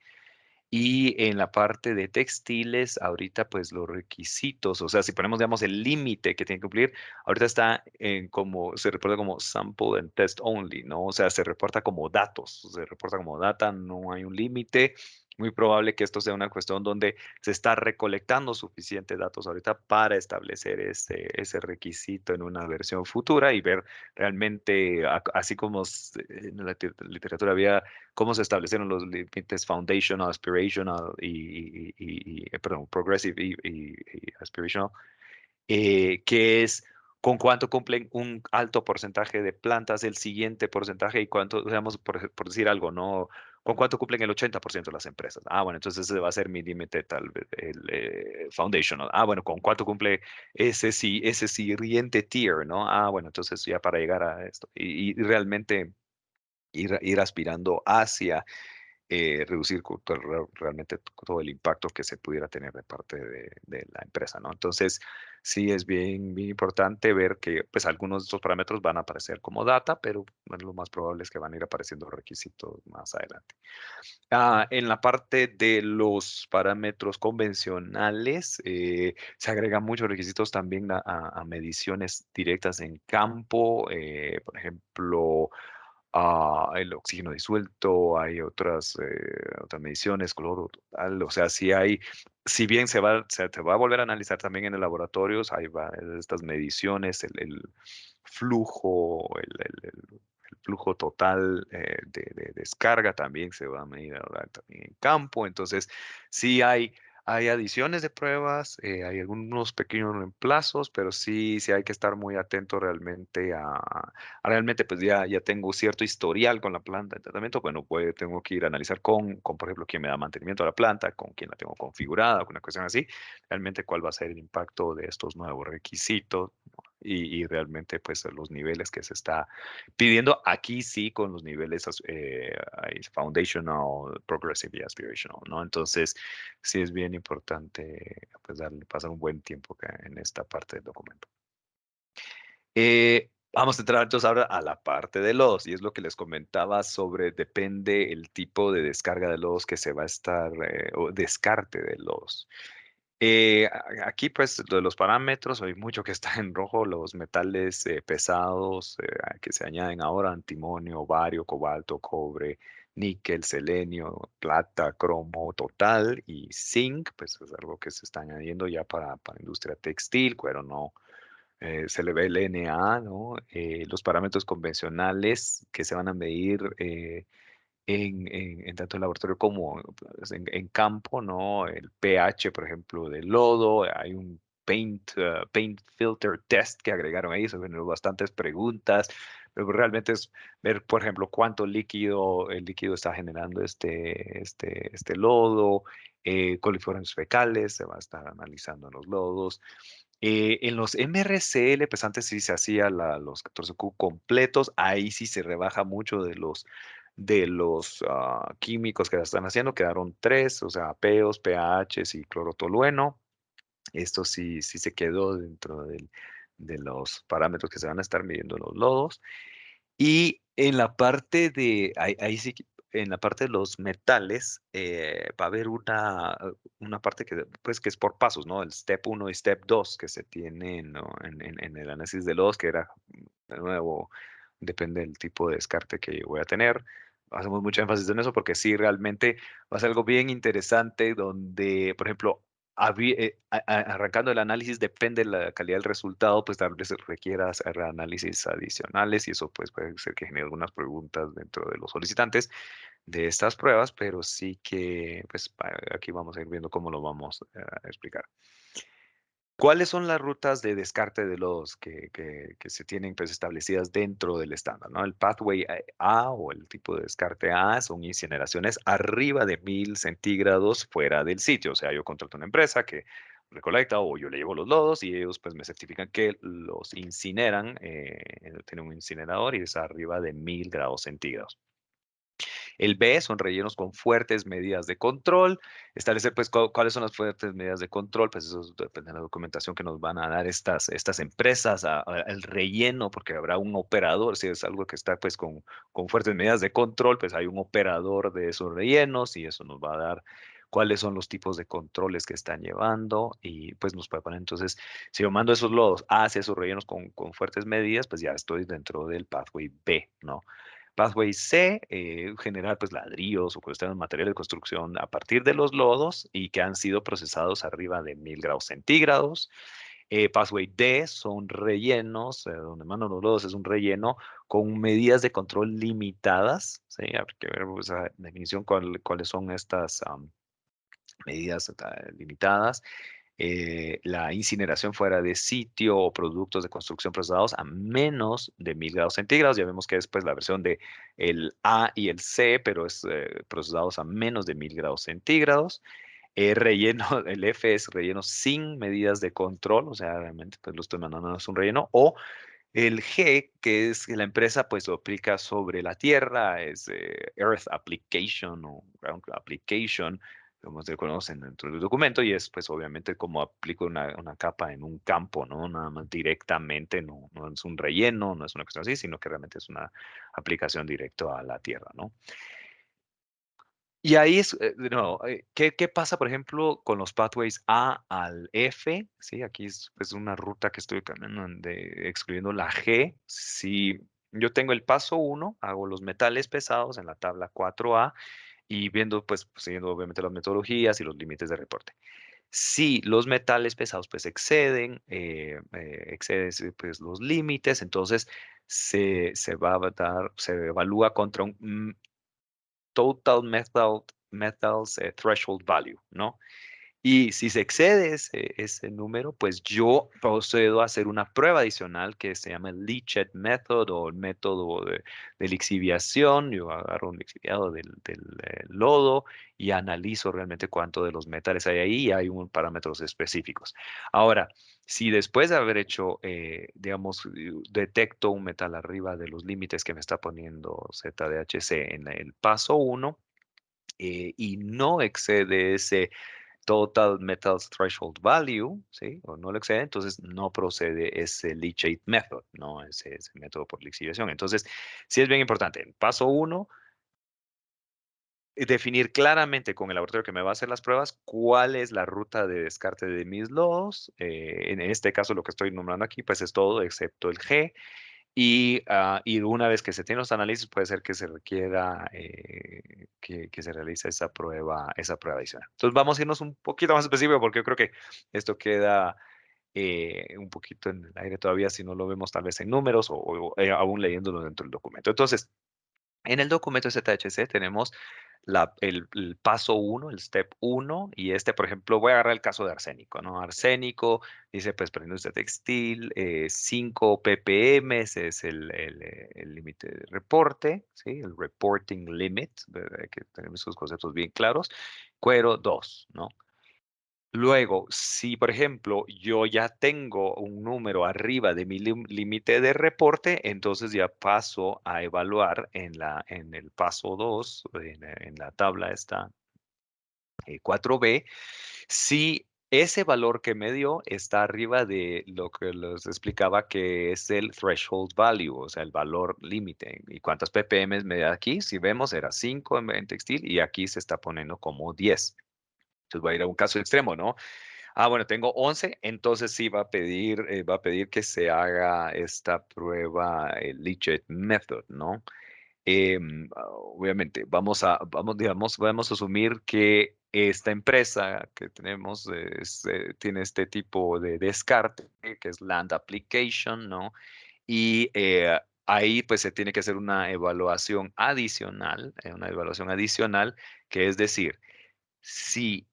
Y en la parte de textiles, ahorita pues los requisitos, o sea, si ponemos, digamos, el límite que tiene que cumplir, ahorita está en como, se reporta como sample and test only, ¿no? O sea, se reporta como datos, se reporta como data, no hay un límite. Muy probable que esto sea una cuestión donde se está recolectando suficientes datos ahorita para establecer ese requisito en una versión futura y ver realmente, así como en la literatura había cómo se establecieron los límites foundational, aspirational perdón, progressive y aspirational, que es con cuánto cumplen un alto porcentaje de plantas, el siguiente porcentaje y cuánto, digamos, por decir algo, ¿no? ¿Con cuánto cumplen el 80% de las empresas? Ah, bueno, entonces ese va a ser mi límite tal vez, el foundational. Ah, bueno, ¿con cuánto cumple ese siguiente tier, ¿no? Ah, bueno, entonces ya para llegar a esto. Y realmente ir aspirando hacia reducir realmente todo el impacto que se pudiera tener de parte de la empresa, ¿no? Entonces, sí es bien, bien importante ver que pues algunos de estos parámetros van a aparecer como data, pero bueno, lo más probable es que van a ir apareciendo requisitos más adelante. En la parte de los parámetros convencionales, se agregan muchos requisitos también a mediciones directas en campo, por ejemplo, el oxígeno disuelto, hay otras mediciones, cloro total, o sea, si bien se te va a volver a analizar también en el laboratorio, hay estas mediciones, el flujo, flujo total de descarga también se va a medir ahora también en campo. Entonces, sí hay adiciones de pruebas, hay algunos pequeños reemplazos, pero sí hay que estar muy atento realmente realmente pues ya tengo cierto historial con la planta de tratamiento. Bueno, pues tengo que ir a analizar por ejemplo, quién me da mantenimiento a la planta, con quién la tengo configurada, con una cuestión así, realmente cuál va a ser el impacto de estos nuevos requisitos, ¿no? Y realmente pues los niveles que se está pidiendo aquí sí con los niveles hay foundational, progressive y aspirational, ¿no? Entonces sí es bien importante pues pasar un buen tiempo en esta parte del documento. Vamos a entrar entonces ahora a la parte de lodos, y es lo que les comentaba sobre, depende el tipo de descarga de lodos que se va a estar, o descarte de lodos. Aquí, pues, lo de los parámetros, hay mucho que está en rojo, los metales pesados que se añaden ahora, antimonio, bario, cobalto, cobre, níquel, selenio, plata, cromo total y zinc, pues es algo que se está añadiendo ya para industria textil, cuero no, se le ve el NA, ¿no? Los parámetros convencionales que se van a medir en tanto en laboratorio como pues, en campo, ¿no? El pH, por ejemplo, del lodo, hay un paint filter test que agregaron ahí, se generó bastantes preguntas, pero realmente es ver, por ejemplo, cuánto el líquido está generando este lodo, coliformes fecales, se va a estar analizando en los lodos. En los MRCL, pues antes sí se hacía los 14Q completos, ahí sí se rebaja mucho de los químicos que la están haciendo, quedaron tres, o sea, apeos, PAHs y clorotolueno. Esto sí se quedó dentro de los parámetros que se van a estar midiendo en los lodos. Y en la parte ahí sí, en la parte de los metales, va a haber una parte pues, que es por pasos, ¿no? El step uno y step 2 que se tiene, ¿no? En el análisis de lodos, que era, de nuevo, depende del tipo de descarte que voy a tener. Hacemos mucho énfasis en eso porque sí, realmente va a ser algo bien interesante donde, por ejemplo, arrancando el análisis, depende de la calidad del resultado, pues tal vez requiera hacer análisis adicionales y eso pues puede ser que genere algunas preguntas dentro de los solicitantes de estas pruebas, pero sí que pues aquí vamos a ir viendo cómo lo vamos a explicar. ¿Cuáles son las rutas de descarte de lodos que se tienen pues, establecidas dentro del estándar, ¿no? El pathway A o el tipo de descarte A son incineraciones arriba de 1000 centígrados fuera del sitio. O sea, yo contrato una empresa que recolecta o yo le llevo los lodos y ellos pues me certifican que los incineran, tienen un incinerador y es arriba de 1000 grados centígrados. El B son rellenos con fuertes medidas de control. Establecer, pues, cuáles son las fuertes medidas de control, pues eso depende de la documentación que nos van a dar estas empresas, el relleno, porque habrá un operador, si es algo que está, pues, con fuertes medidas de control, pues hay un operador de esos rellenos y eso nos va a dar cuáles son los tipos de controles que están llevando y pues nos puede poner entonces, si yo mando esos lodos hacia esos rellenos con fuertes medidas, pues ya estoy dentro del pathway B, ¿no? Pathway C, generar pues ladrillos o cuestiones materiales de construcción a partir de los lodos y que han sido procesados arriba de 1000 grados centígrados. Pathway D son rellenos, donde mandan los lodos es un relleno con medidas de control limitadas. ¿Sí? Hay que ver pues, esa definición cuáles son estas medidas limitadas. La incineración fuera de sitio o productos de construcción procesados a menos de 1000 grados centígrados. Ya vemos que es pues, la versión de el A y el C, pero es procesados a menos de 1000 grados centígrados. Relleno, el F es relleno sin medidas de control, o sea, realmente pues, lo estoy mandando no es un relleno. O el G, que es que la empresa pues lo aplica sobre la tierra, es Earth Application o Ground Application, como se conocen dentro del documento, y es pues obviamente como aplico una capa en un campo, ¿no? Nada más directamente, no es un relleno, no es una cuestión así, sino que realmente es una aplicación directa a la tierra, ¿no? Y ahí es, de nuevo, ¿qué pasa, por ejemplo, con los pathways A al F? Sí, aquí es pues, una ruta que estoy cambiando excluyendo la G. Si yo tengo el paso uno, hago los metales pesados en la tabla 4A y viendo, pues, siguiendo obviamente las metodologías y los límites de reporte. Si los metales pesados pues exceden pues, los límites, entonces se va a dar, se evalúa contra un total metals threshold value, ¿no? Y si se excede ese número, pues yo procedo a hacer una prueba adicional que se llama el Lichet Method o el método de lixiviación. Yo agarro un lixiviado del lodo y analizo realmente cuánto de los metales hay ahí y hay un parámetros específicos. Ahora, si después de haber hecho, digamos, detecto un metal arriba de los límites que me está poniendo ZDHC en el paso uno y no excede ese Total Metals Threshold Value, ¿sí? O no lo excede, entonces no procede ese leachate method, ¿no? Ese método por lixiviación. Entonces, sí es bien importante. En paso uno, definir claramente con el laboratorio que me va a hacer las pruebas cuál es la ruta de descarte de mis lodos. En este caso, lo que estoy nombrando aquí, pues es todo excepto el G. Y una vez que se tienen los análisis, puede ser que se requiera que se realice esa prueba adicional. Entonces vamos a irnos un poquito más específico porque yo creo que esto queda un poquito en el aire todavía si no lo vemos tal vez en números o aún leyéndolo dentro del documento. Entonces, en el documento ZHC tenemos el paso uno, el step uno, y por ejemplo, voy a agarrar el caso de arsénico, ¿no? Arsénico, dice, pues, para industria textil, 5 ppm es el límite de reporte, ¿sí? El reporting limit, ¿verdad? Hay que tener esos conceptos bien claros. Cuero, 2, ¿no? Luego, si por ejemplo yo ya tengo un número arriba de mi límite de reporte, entonces ya paso a evaluar en el paso 2, en la tabla esta 4B, si ese valor que me dio está arriba de lo que les explicaba que es el threshold value, o sea, el valor límite. ¿Y cuántas ppm me da aquí? Si vemos, era 5 en textil y aquí se está poniendo como 10. Entonces voy a ir a un caso extremo, ¿no? Bueno, tengo 11, entonces sí va a pedir que se haga esta prueba, el Lichet Method, ¿no? Obviamente, digamos, vamos a asumir que esta empresa que tenemos tiene este tipo de descarte, que es Land Application, ¿no? Y ahí pues se tiene que hacer una evaluación adicional, que es decir, si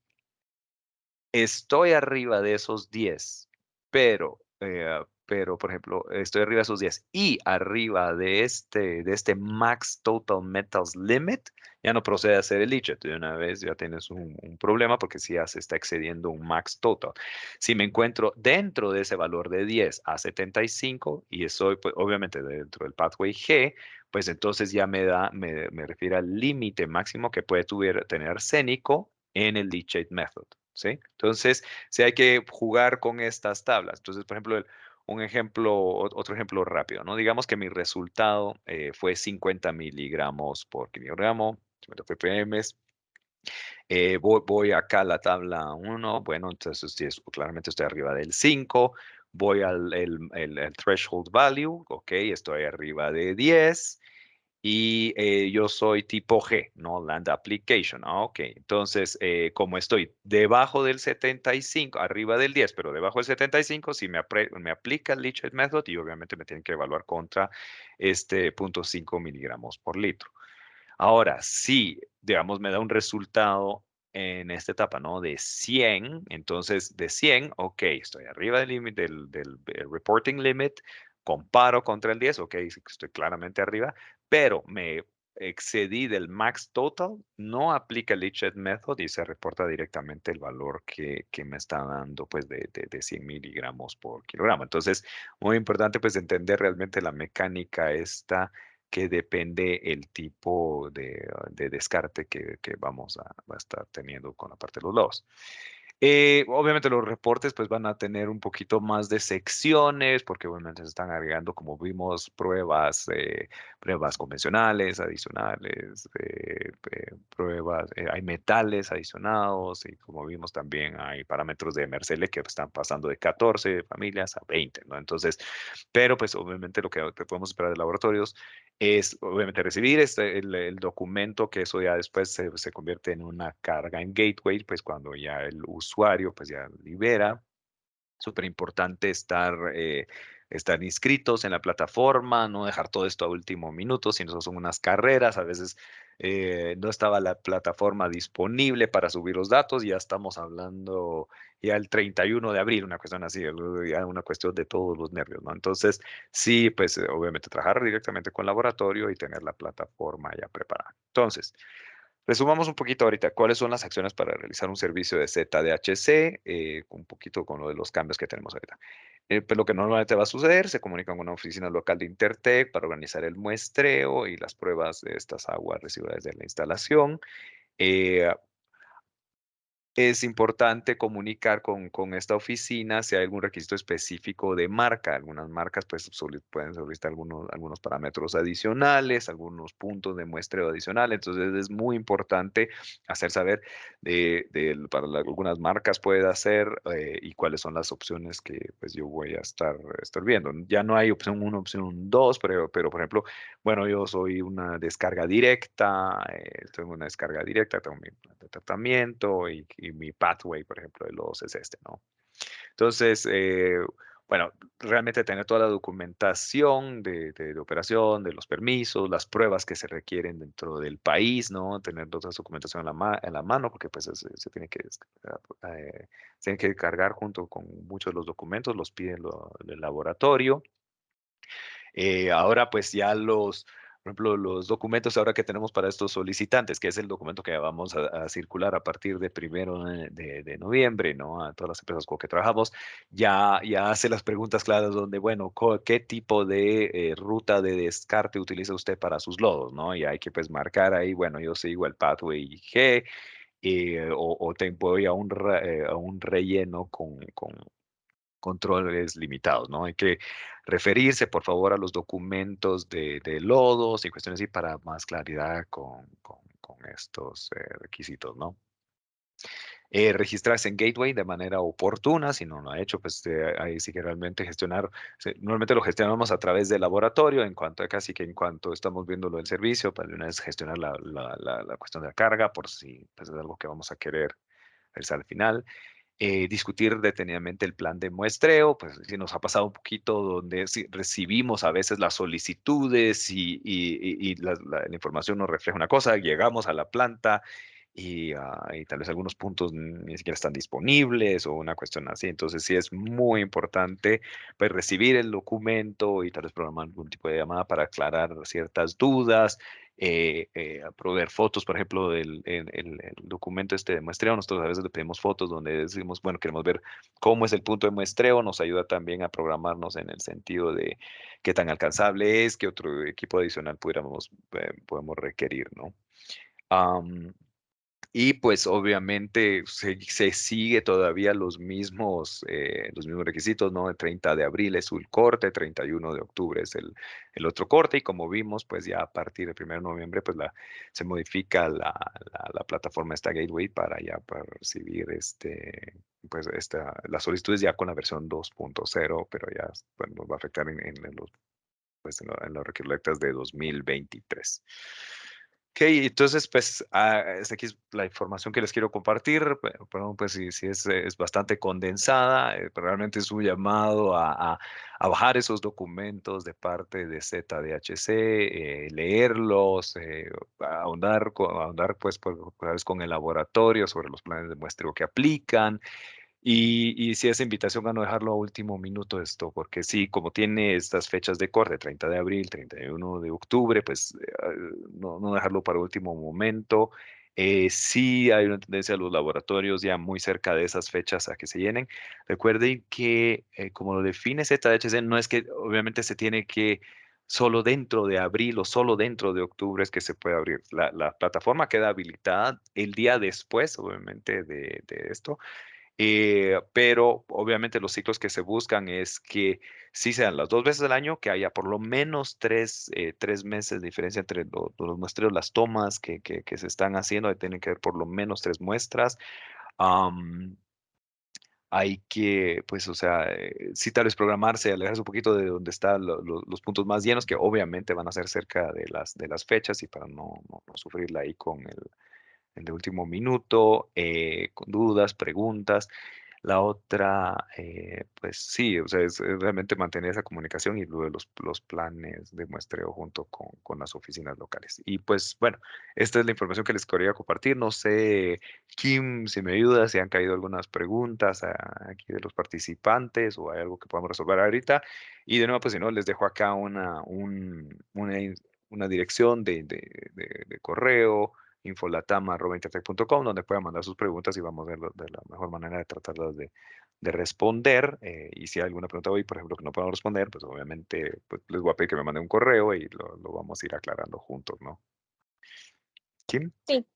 estoy arriba de esos 10, pero, por ejemplo, estoy arriba de esos 10 y arriba de este Max Total Metals Limit, ya no procede a hacer el leachate. De una vez ya tienes un problema porque si ya se está excediendo un Max Total. Si me encuentro dentro de ese valor de 10 a 75 y estoy, pues, obviamente dentro del pathway G, pues entonces ya me refiere al límite máximo que puede tener arsénico en el leachate method. ¿Sí? Entonces, sí hay que jugar con estas tablas. Entonces, por ejemplo, otro ejemplo rápido, ¿no? Digamos que mi resultado fue 50 miligramos por kilogramo, 50 ppm. Voy acá a la tabla uno, bueno, entonces sí, claramente estoy arriba del 5. Voy al el threshold value, ok, estoy arriba de 10. Y yo soy tipo G, ¿no? Land Application. Ok, entonces, como estoy debajo del 75, arriba del 10, pero debajo del 75, si me aplica el Lichet Method y obviamente me tienen que evaluar contra este 0.5 miligramos por litro. Ahora, si, digamos, me da un resultado en esta etapa, ¿no? De 100, entonces de 100, ok, estoy arriba del límite del reporting limit, comparo contra el 10, ok, sí que estoy claramente arriba, pero me excedí del max total, no aplica el Lichet method y se reporta directamente el valor que me está dando, pues, de 100 miligramos por kilogramo. Entonces, muy importante, pues, entender realmente la mecánica esta que depende el tipo de descarte que va a estar teniendo con la parte de los lodos. Obviamente los reportes pues van a tener un poquito más de secciones porque obviamente se están agregando, como vimos, pruebas convencionales, adicionales, hay metales adicionados y como vimos también hay parámetros de Mercele que están pasando de 14 familias a 20, ¿no? Entonces, pero pues obviamente lo que podemos esperar de laboratorios es obviamente recibir el documento, que eso ya después se convierte en una carga en gateway, pues cuando ya el usuario pues ya libera. Súper importante estar inscritos en la plataforma, no dejar todo esto a último minuto, si no son unas carreras, a veces no estaba la plataforma disponible para subir los datos, ya estamos hablando ya el 31 de abril, una cuestión así, ya una cuestión de todos los nervios, ¿no? Entonces, sí, pues obviamente trabajar directamente con el laboratorio y tener la plataforma ya preparada. Entonces, resumamos un poquito ahorita cuáles son las acciones para realizar un servicio de ZDHC, un poquito con lo de los cambios que tenemos ahorita. Pues lo que normalmente va a suceder, se comunican con una oficina local de Intertech para organizar el muestreo y las pruebas de estas aguas residuales de la instalación. Eh, es importante comunicar con esta oficina si hay algún requisito específico de marca. Algunas marcas pues, pueden solicitar algunos parámetros adicionales, algunos puntos de muestreo adicionales. Entonces es muy importante hacer saber algunas marcas puede hacer y cuáles son las opciones que pues, yo voy a estar viendo. Ya no hay opción 1, opción 2, pero por ejemplo, bueno, yo soy una descarga directa, tengo una descarga directa, tengo mi plan de tratamiento y mi pathway, por ejemplo, de los es este, ¿no? Entonces, bueno, realmente tener toda la documentación de operación, de los permisos, las pruebas que se requieren dentro del país, ¿no? Tener toda esa documentación en la mano, porque pues se tiene eh, se tiene que cargar junto con muchos de los documentos, los piden el laboratorio. Ahora, pues ya por ejemplo, los documentos ahora que tenemos para estos solicitantes, que es el documento que vamos a circular a partir de 1 de noviembre, ¿no? A todas las empresas con que trabajamos, ya hace las preguntas claras donde, bueno, ¿qué tipo de ruta de descarte utiliza usted para sus lodos, ¿no? Y hay que pues marcar ahí, bueno, yo sigo el Pathway G, o te voy a un relleno con controles limitados, ¿no? Hay que referirse, por favor, a los documentos de lodos y cuestiones así para más claridad con estos requisitos, ¿no? Registrarse en Gateway de manera oportuna, si no lo ha hecho, pues ahí sí que realmente normalmente lo gestionamos a través del laboratorio, en cuanto a casi que en cuanto estamos viendo lo del servicio, para de una vez gestionar la cuestión de la carga, por si pues, es algo que vamos a querer realizar al final. Discutir detenidamente el plan de muestreo, pues si nos ha pasado un poquito donde recibimos a veces las solicitudes y la información nos refleja una cosa, llegamos a la planta y tal vez algunos puntos ni siquiera están disponibles o una cuestión así. Entonces sí es muy importante pues, recibir el documento y tal vez programar algún tipo de llamada para aclarar ciertas dudas, proveer fotos, por ejemplo, el documento este de muestreo. Nosotros a veces le pedimos fotos donde decimos, bueno, queremos ver cómo es el punto de muestreo, nos ayuda también a programarnos en el sentido de qué tan alcanzable es, qué otro equipo adicional podemos requerir, ¿no? Am, y pues obviamente se sigue todavía los mismos requisitos, ¿no? El 30 de abril es un corte, 31 de octubre es el otro corte y como vimos, pues ya a partir del 1 de noviembre, pues se modifica la plataforma esta Gateway para recibir las solicitudes ya con la versión 2.0, pero ya bueno, nos va a afectar en las recolectas de 2023. Ok, entonces, pues, hasta aquí es la información que les quiero compartir. Perdón, pues, si es bastante condensada, pero realmente es un llamado a bajar esos documentos de parte de ZDHC, leerlos, ahondar, pues, tal vez con el laboratorio sobre los planes de muestreo que aplican, y sí, esa invitación a no dejarlo a último minuto esto, porque sí, como tiene estas fechas de corte, 30 de abril, 31 de octubre, pues no dejarlo para último momento. Sí hay una tendencia a los laboratorios ya muy cerca de esas fechas a que se llenen. Recuerden que como lo define ZHC, no es que obviamente se tiene que solo dentro de abril o solo dentro de octubre es que se puede abrir. La plataforma queda habilitada el día después, obviamente, de esto, pero obviamente los ciclos que se buscan es que sí sean las 2 veces al año, que haya por lo menos 3 meses de diferencia entre los muestreos, las tomas que se están haciendo, tienen que haber por lo menos 3 muestras. Am, hay que, pues, o sea, sí tal vez programarse, alejarse un poquito de donde están los puntos más llenos, que obviamente van a ser cerca de las fechas y para no sufrirla ahí con el de último minuto, con dudas, preguntas. La otra, pues sí, o sea, es realmente mantener esa comunicación y luego los planes de muestreo junto con las oficinas locales. Y pues bueno, esta es la información que les quería compartir. No sé, Kim, si me ayuda, si han caído algunas preguntas aquí de los participantes o hay algo que podamos resolver ahorita. Y de nuevo, pues si no, les dejo acá una dirección de correo infolatam@intertech.com, donde puedan mandar sus preguntas y vamos a ver de la mejor manera de tratarlas de responder. Y si hay alguna pregunta hoy, por ejemplo, que no podamos responder, pues obviamente pues, les voy a pedir que me manden un correo y lo vamos a ir aclarando juntos, ¿no? ¿Kim? Sí,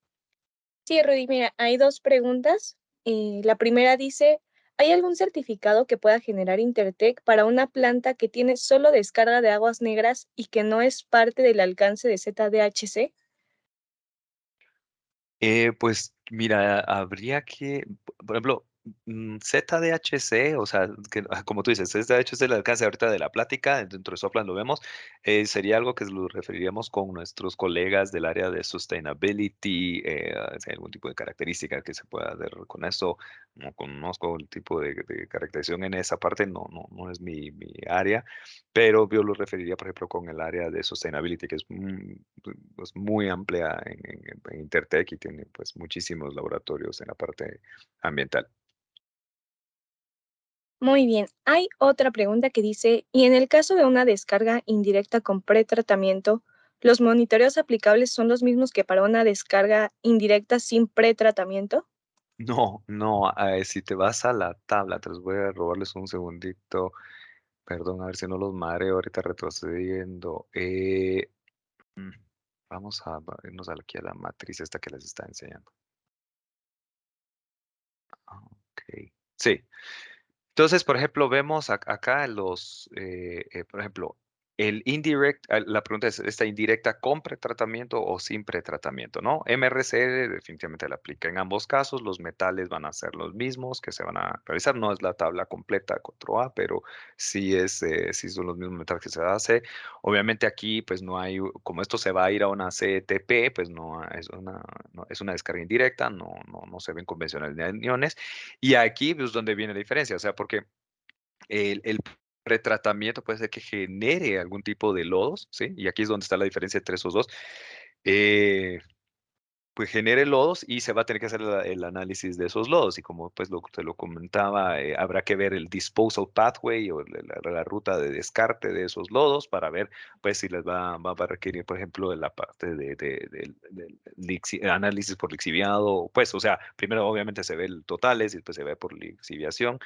sí, Rudy, mira, hay dos preguntas. La primera dice, ¿hay algún certificado que pueda generar Intertech para una planta que tiene solo descarga de aguas negras y que no es parte del alcance de ZDHC? Pues mira, habría que, por ejemplo, ZDHC, o sea, como tú dices, ZDHC es el alcance ahorita de la plática, dentro de Soplan lo vemos, sería algo que lo referiríamos con nuestros colegas del área de sustainability, si hay algún tipo de característica que se pueda ver con eso. No conozco el tipo de caracterización en esa parte, no es mi área, pero yo lo referiría, por ejemplo, con el área de sustainability, que es pues, muy amplia en Intertech y tiene pues muchísimos laboratorios en la parte ambiental. Muy bien, hay otra pregunta que dice, ¿y en el caso de una descarga indirecta con pretratamiento, los monitoreos aplicables son los mismos que para una descarga indirecta sin pretratamiento? No, si te vas a la tabla, te los voy a robarles un segundito, perdón, a ver si no los mareo ahorita retrocediendo. Mm, Vamos a irnos aquí a la matriz esta que les está enseñando. Ok, sí. Entonces, por ejemplo, vemos acá por ejemplo, el indirect, la pregunta es, ¿esta indirecta con pretratamiento o sin pretratamiento, no? MRC definitivamente la aplica en ambos casos, los metales van a ser los mismos que se van a realizar, no es la tabla completa control A, pero sí son los mismos metales que se hace. Obviamente aquí, pues no hay, como esto se va a ir a una CTP, pues es una descarga indirecta, no se ven convencionales ni aniones. Y aquí es donde viene la diferencia, o sea, porque el pretratamiento puede ser que genere algún tipo de lodos, ¿sí? Y aquí es donde está la diferencia entre esos dos. Eh, pues genere lodos y se va a tener que hacer el análisis de esos lodos. Y como pues te lo comentaba, habrá que ver el disposal pathway o la ruta de descarte de esos lodos para ver pues si les va a requerir, por ejemplo, de la parte del análisis por lixiviado. Pues, o sea, primero obviamente se ve el totales y después se ve por lixiviación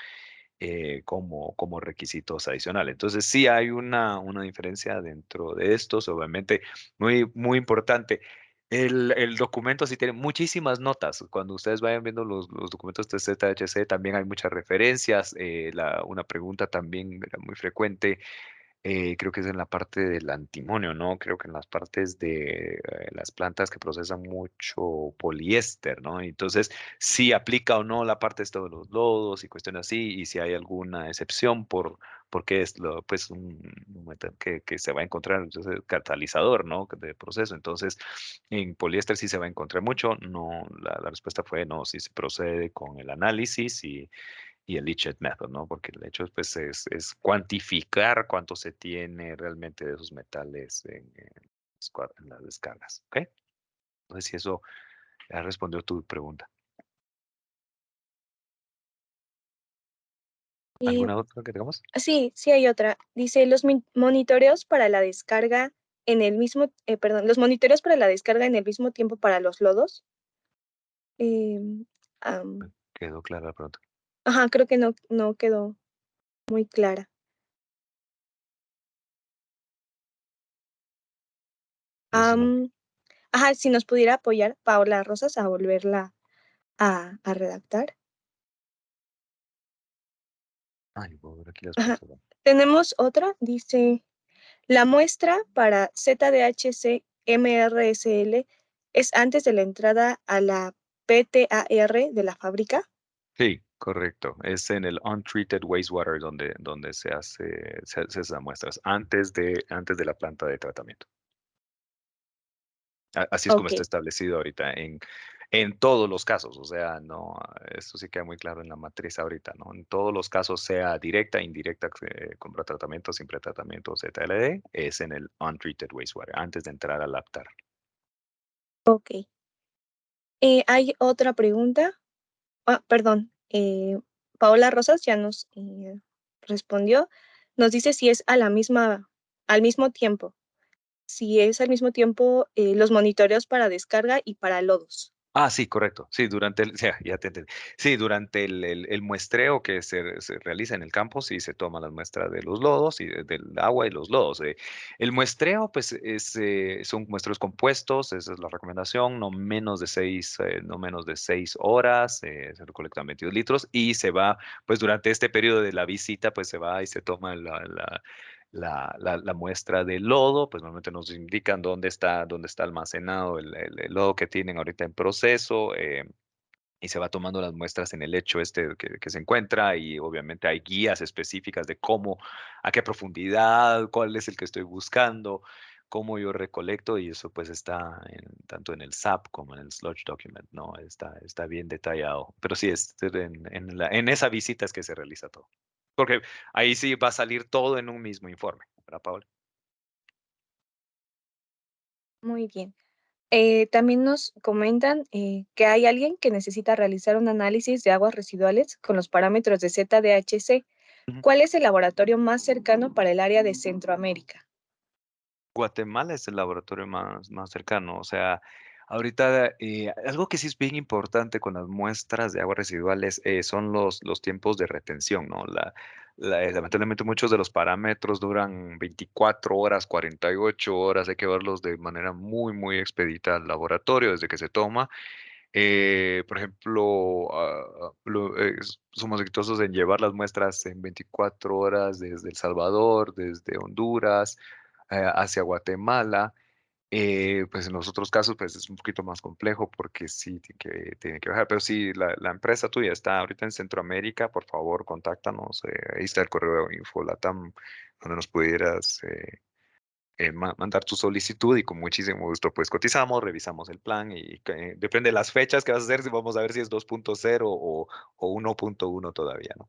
como requisitos adicionales. Entonces, sí hay una diferencia dentro de estos, obviamente, muy importante. El documento sí tiene muchísimas notas. Cuando ustedes vayan viendo los documentos de ZHC, también hay muchas referencias. Una pregunta también muy frecuente creo que es en la parte del antimonio, ¿no? Creo que en las partes de las plantas que procesan mucho poliéster, ¿no? Entonces, si aplica o no la parte esta de los lodos y cuestiones así, y si hay alguna excepción porque es pues un metal que se va a encontrar, entonces, catalizador, ¿no? De proceso. Entonces, en poliéster sí se va a encontrar mucho, no, la respuesta fue no, sí se procede con el análisis y el leachate method, ¿no? Porque el hecho pues, es cuantificar cuánto se tiene realmente de esos metales en las descargas, ¿ok? No sé si eso ha respondido tu pregunta. Y ¿Alguna otra que tengamos? sí, sí hay otra. Dice, los monitoreos para la descarga en el mismo, perdón, los monitoreos para la descarga en el mismo tiempo para los lodos. Em, am, Quedó clara la pregunta. ajá, creo que no quedó muy clara. Entonces, no. Am, ajá, si nos pudiera apoyar Paola Rosas a volverla a redactar. Ay, voy a ver aquí las Ajá. preguntas. Tenemos otra, dice, la muestra para ZDHC MRSL es antes de la entrada a la PTAR de la fábrica. Sí. Correcto. Es en el untreated wastewater donde se hace esas muestras antes de la planta de tratamiento. Así es como Ok, está establecido ahorita en todos los casos. O sea, no, esto sí queda muy claro en la matriz ahorita, ¿no? En todos los casos, sea directa, indirecta, con tratamiento, sin pretratamiento, ZLD, es en el untreated wastewater, antes de entrar al APTAR. ok. Hay otra pregunta. Ah, perdón. Paola Rosas ya nos respondió. Nos dice si es al mismo tiempo. Si es al mismo tiempo los monitoreos para descarga y para lodos. Ah, sí, correcto. Sí, durante el, ya te entendí. Sí, durante el muestreo que se realiza en el campo, sí se toman las muestras de los lodos y del agua y los lodos. El muestreo, pues, son muestreos compuestos, esa es la recomendación, no menos de 6 horas, se recolectan 22 litros y se va, pues, durante este periodo de la visita, pues, se va y se toma la muestra de lodo, pues normalmente nos indican dónde está almacenado el lodo que tienen ahorita en proceso, y se va tomando las muestras en el lecho este que se encuentra, y obviamente hay guías específicas de cómo, a qué profundidad, cuál es el que estoy buscando, cómo yo recolecto, y eso pues está tanto en el SAP como en el Sludge Document, ¿no? Está bien detallado, pero sí, en esa visita es que se realiza todo. Porque ahí sí va a salir todo en un mismo informe, ¿verdad, Paola? Muy bien. También nos comentan que hay alguien que necesita realizar un análisis de aguas residuales con los parámetros de ZDHC. Ujú. ¿Cuál es el laboratorio más cercano para el área de Centroamérica? Guatemala es el laboratorio más cercano. O sea, ahorita algo que sí es bien importante con las muestras de aguas residuales son los tiempos de retención, ¿no? Lamentablemente muchos de los parámetros duran 24 horas, 48 horas. Hay que verlos de manera muy expedita al laboratorio desde que se toma. Por ejemplo, somos exitosos en llevar las muestras en 24 horas desde El Salvador, desde Honduras, hacia Guatemala. Pues en los otros casos pues es un poquito más complejo porque sí tiene que bajar, pero si la empresa tuya está ahorita en Centroamérica, por favor contáctanos, ahí está el correo Infolatam, donde nos pudieras mandar tu solicitud, y con muchísimo gusto pues cotizamos, revisamos el plan, y depende de las fechas que vas a hacer, si vamos a ver si es 2.0 o 1.1 todavía, ¿no?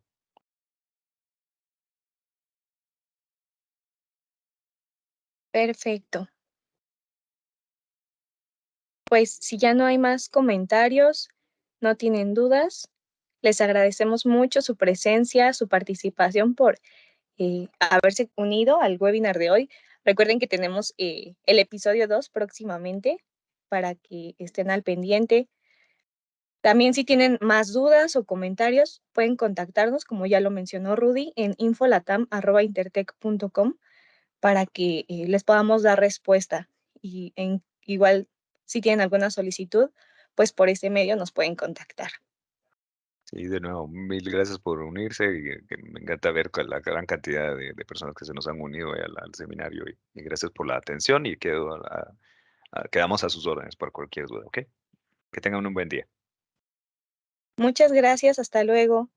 Perfecto. Pues si ya no hay más comentarios, no tienen dudas, les agradecemos mucho su presencia, su participación por haberse unido al webinar de hoy. Recuerden que tenemos el episodio 2 próximamente para que estén al pendiente. También si tienen más dudas o comentarios, pueden contactarnos, como ya lo mencionó Rudy, en infolatam@intertech.com para que les podamos dar respuesta. Y igual, si tienen alguna solicitud, pues por ese medio nos pueden contactar. Sí, de nuevo, mil gracias por unirse, y que me encanta ver la gran cantidad de personas que se nos han unido al seminario, y gracias por la atención, y quedamos a sus órdenes por cualquier duda, ¿ok? Que tengan un buen día. Muchas gracias, hasta luego.